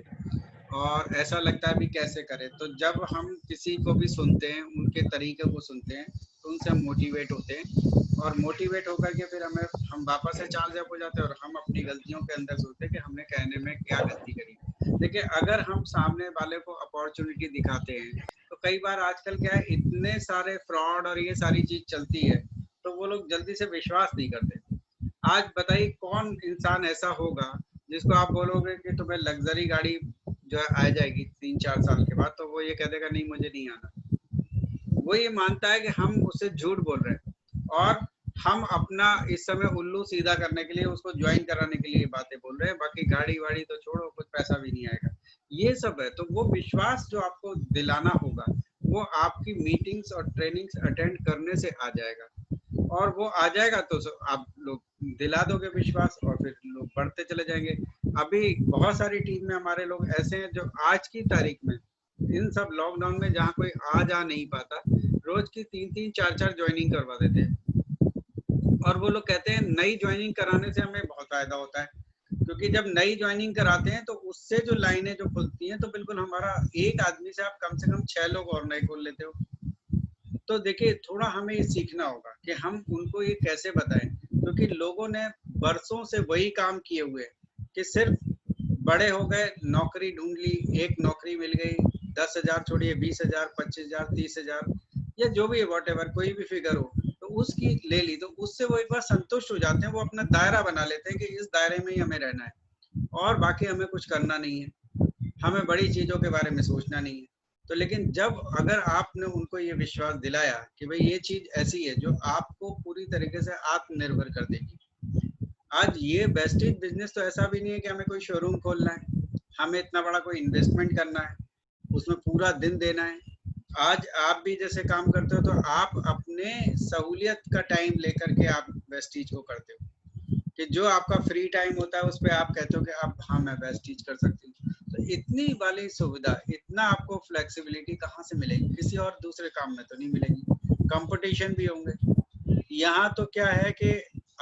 Speaker 1: और ऐसा लगता है भी कैसे करें। तो जब हम किसी को भी सुनते हैं, उनके तरीके को सुनते हैं, तो उनसे हम मोटिवेट होते हैं, और मोटिवेट होकर के फिर हम वापस से चार्ज हो जाते हैं, और हम अपनी गलतियों के अंदर सोचते हैं कि हमने कहने में क्या गलती करी। देखिए अगर हम सामने वाले को अपॉर्चुनिटी दिखाते हैं, तो कई बार आजकल क्या है, इतने सारे फ्रॉड और ये सारी चीज चलती है, तो वो लोग जल्दी से विश्वास नहीं करते। आज बताइए कौन इंसान ऐसा होगा जिसको आप बोलोगे कि तुम्हें लग्जरी गाड़ी जो है आ जाएगी 3-4 साल के बाद, तो वो ये कह देगा नहीं मुझे नहीं आना। वो ये मानता है कि हम उससे झूठ बोल रहे हैं और हम अपना इस समय उल्लू सीधा करने के लिए उसको ज्वाइन कराने के लिए बातें बोल रहे हैं, बाकी गाड़ी वाड़ी तो छोड़ो, कुछ पैसा भी नहीं आएगा, ये सब है। तो वो विश्वास जो आपको दिलाना होगा वो आपकी मीटिंग्स और ट्रेनिंग्स अटेंड करने से आ जाएगा, और वो आ जाएगा तो आप लोग दिला दोगे विश्वास और फिर लोग बढ़ते चले जाएंगे। अभी बहुत सारी टीम में हमारे लोग ऐसे हैं जो आज की तारीख में इन सब लॉकडाउन में जहाँ कोई आ जा नहीं पाता, रोज की 3-3 4-4 ज्वाइनिंग करवा देते हैं, और वो लोग कहते हैं नई ज्वाइनिंग कराने से हमें बहुत फायदा होता है, क्योंकि जब नई ज्वाइनिंग कराते हैं तो उससे जो लाइनें जो खुलती हैं तो बिल्कुल हमारा एक आदमी से आप कम से कम 6 लोग और नए खोल लेते हो। तो देखिए थोड़ा हमें ये सीखना होगा कि हम उनको ये कैसे बताएं, क्योंकि लोगों ने बरसों से वही काम किए हुए हैं कि सिर्फ बड़े हो गए, नौकरी ढूंढ ली, एक नौकरी मिल गई, 10,000 छोड़िए 20,000, 25,000, 30,000 या जो भी व्हाटएवर कोई भी फिगर हो, तो उसकी ले ली, तो उससे वो एक बार संतुष्ट हो जाते हैं, वो अपना दायरा बना लेते हैं कि इस दायरे में ही हमें रहना है और बाकी हमें कुछ करना नहीं है, हमें बड़ी चीजों के बारे में सोचना नहीं है। तो लेकिन जब अगर आपने उनको ये विश्वास दिलाया कि भाई ये चीज ऐसी है जो आपको पूरी तरीके से आत्मनिर्भर कर देगी। आज ये वेस्टेज बिजनेस तो ऐसा भी नहीं है कि हमें कोई शोरूम खोलना है, हमें इतना बड़ा कोई इन्वेस्टमेंट करना है, उसमें पूरा दिन देना है। आज आप भी जैसे काम करते हो तो आप अपने सहूलियत का टाइम लेकर के आप वेस्टेज को करते हो, कि जो आपका फ्री टाइम होता है उस पर आप कहते हो कि अब हाँ मैं वेस्टेज कर सकती हूँ। तो इतनी वाली सुविधा, इतना आपको फ्लेक्सिबिलिटी कहाँ से मिलेगी, किसी और दूसरे काम में तो नहीं मिलेगी। कंपटीशन भी होंगे। यहाँ तो क्या है कि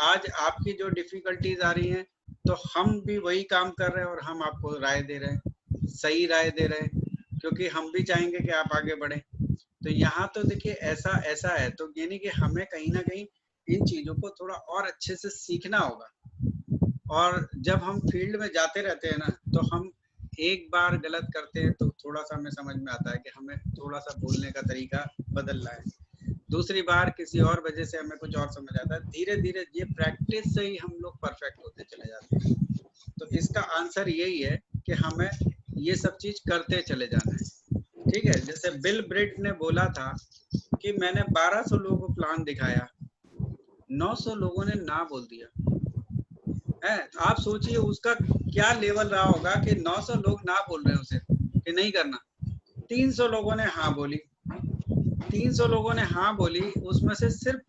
Speaker 1: आज आपकी जो डिफिकल्टीज आ रही हैं तो हम भी वही काम कर रहे हैं और हम आपको राय दे रहे हैं, सही राय दे रहे हैं, क्योंकि हम भी चाहेंगे कि आप आगे बढ़े। तो यहाँ तो देखिए ऐसा ऐसा है, तो यानी कि हमें कहीं ना कहीं इन चीजों को थोड़ा और अच्छे से सीखना होगा। और जब हम फील्ड में जाते रहते हैं ना, तो हम एक बार गलत करते हैं तो थोड़ा सा हमें समझ में आता है कि हमें थोड़ा सा बोलने का तरीका बदलना है, दूसरी बार किसी और वजह से हमें कुछ और समझ आता है। धीरे धीरे ये प्रैक्टिस से ही हम लोग परफेक्ट होते चले जाते हैं। तो इसका आंसर यही है कि हमें ये सब चीज करते चले जाना है। ठीक है, जैसे बिल ब्रेट ने बोला था कि मैंने 1200 लोगों को प्लान दिखाया, 900 लोगों ने ना बोल दिया है। आप सोचिए उसका क्या लेवल रहा होगा कि 900 लोग ना बोल रहे हैं उसे कि नहीं करना, 300 लोगों ने हाँ बोली, 300 लोगों ने हाँ बोली, उसमें से सिर्फ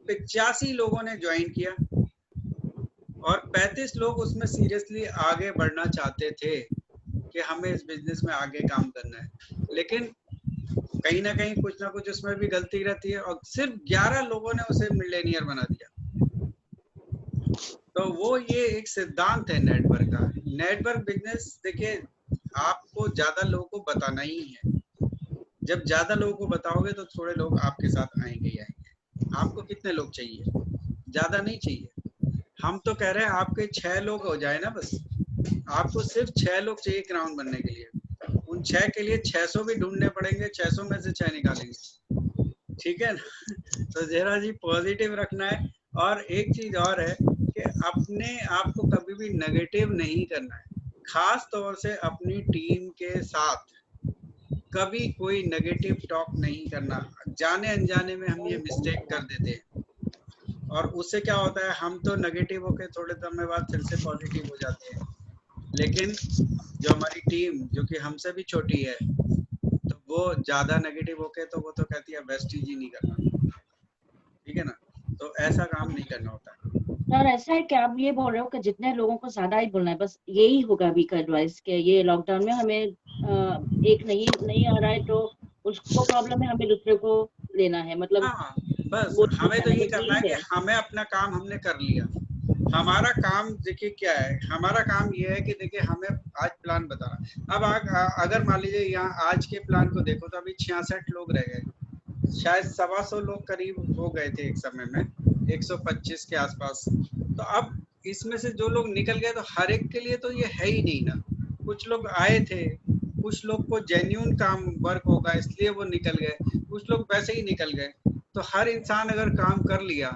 Speaker 1: 85 लोगों ने ज्वाइन किया और 35 लोग उसमें सीरियसली आगे बढ़ना चाहते थे कि हमें इस बिजनेस में आगे काम करना है। लेकिन कहीं ना कहीं कुछ ना कुछ उसमें भी गलती रहती है और सिर्फ 11 लोगों ने उसे मिलेनियर बना दिया। तो वो ये एक सिद्धांत है नेटवर्क का। नेटवर्क बिजनेस देखिए आपको ज्यादा लोगों को बताना ही है। जब ज्यादा लोगों को बताओगे तो थोड़े लोग आपके साथ आएंगे ही आएंगे। आपको कितने लोग चाहिए? ज्यादा नहीं चाहिए। हम तो कह रहे हैं आपके 6 लोग हो जाए ना बस। आपको सिर्फ 6 लोग चाहिए क्राउन बनने के लिए। उन 6 के लिए 600 भी ढूंढने पड़ेंगे, 600 में से 6 निकालेंगे। ठीक है ना? तो जरा जी पॉजिटिव रखना है। और एक चीज और है कि अपने आप को कभी भी नेगेटिव नहीं करना है, खास तौर से अपनी टीम के साथ कभी कोई नेगेटिव टॉक नहीं करना। जाने अनजाने में हम ये मिस्टेक कर देते हैं और उससे क्या होता है, हम तो नेगेटिव होके थोड़े समय बाद फिर से पॉजिटिव हो जाते हैं, लेकिन जो हमारी टीम जो कि हमसे भी छोटी है तो वो ज्यादा नेगेटिव होके तो वो तो कहती है वेस्टेज ही नहीं करना। ठीक है ना? तो ऐसा काम नहीं करना होता है।
Speaker 4: सर ऐसा है कि आप ये बोल रहे हो कि जितने लोगों को ज्यादा ही बोलना है, बस यही होगा अभी का एडवाइस कि ये लॉकडाउन में हमें एक नहीं आ रहा है तो उसको प्रॉब्लम है, हमें दूसरे को लेना है, मतलब
Speaker 1: हाँ, बस हमें तो ये करना है कि हमें अपना काम हमने कर लिया। हमारा काम देखिए क्या है, हमारा काम ये है कि देखिए हमें आज प्लान बताना। अब अगर मान लीजिए यहाँ आज के प्लान को देखो तो अभी 66 लोग रह गए, शायद 125 लोग करीब हो गए थे एक समय में, 125 के आसपास। तो अब इसमें से जो लोग निकल गए तो हर एक के लिए तो ये है ही नहीं ना। कुछ लोग आए थे, कुछ लोग को जेन्युइन काम वर्क होगा इसलिए वो निकल गए, कुछ लोग वैसे ही निकल गए। तो हर इंसान अगर काम कर लिया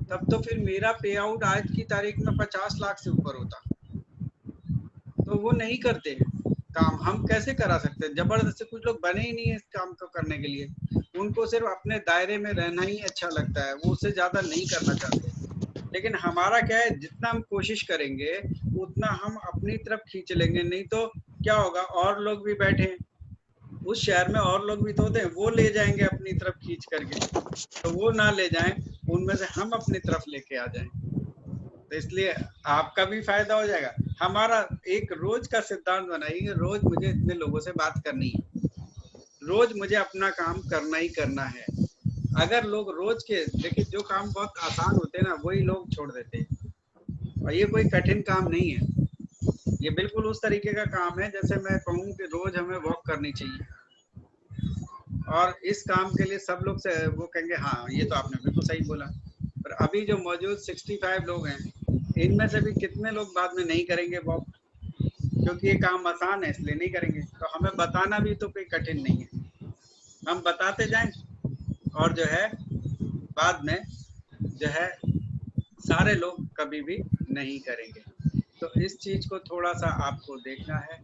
Speaker 1: तब तो फिर मेरा पे आउट आज की तारीख में 50 लाख से ऊपर होता। तो वो नहीं करते काम, हम कैसे करा सकते हैं? जबरदस्ती कुछ लोग बने ही नहीं है इस काम को करने के लिए, उनको सिर्फ अपने दायरे में रहना ही अच्छा लगता है, वो उससे ज्यादा नहीं करना चाहते। लेकिन हमारा क्या है, जितना हम कोशिश करेंगे उतना हम अपनी तरफ खींच लेंगे, नहीं तो क्या होगा, और लोग भी बैठे हैं उस शहर में, और लोग भी तो होते हैं, वो ले जाएंगे अपनी तरफ खींच करके, तो वो ना ले जाएं, उनमें से हम अपनी तरफ लेके आ जाएं। तो इसलिए आपका भी फायदा हो जाएगा। हमारा एक रोज का सिद्धांत बनाइए, रोज मुझे इतने लोगों से बात करनी है, रोज मुझे अपना काम करना ही करना है। अगर लोग रोज के, देखिए जो काम बहुत आसान होते हैं ना वही लोग छोड़ देते हैं, और ये कोई कठिन काम नहीं है, ये बिल्कुल उस तरीके का काम है जैसे मैं कहूँ कि रोज हमें वॉक करनी चाहिए, और इस काम के लिए सब लोग से वो कहेंगे हाँ ये तो आपने बिल्कुल सही बोला। पर अभी जो मौजूद 65 लोग हैं, इनमें से भी कितने लोग बाद में नहीं करेंगे वॉक, क्योंकि ये काम आसान है इसलिए नहीं करेंगे। तो हमें बताना भी तो कोई कठिन नहीं है, हम बताते जाएं, और जो है बाद में जो है सारे लोग कभी भी नहीं करेंगे। तो इस चीज को थोड़ा सा आपको देखना है,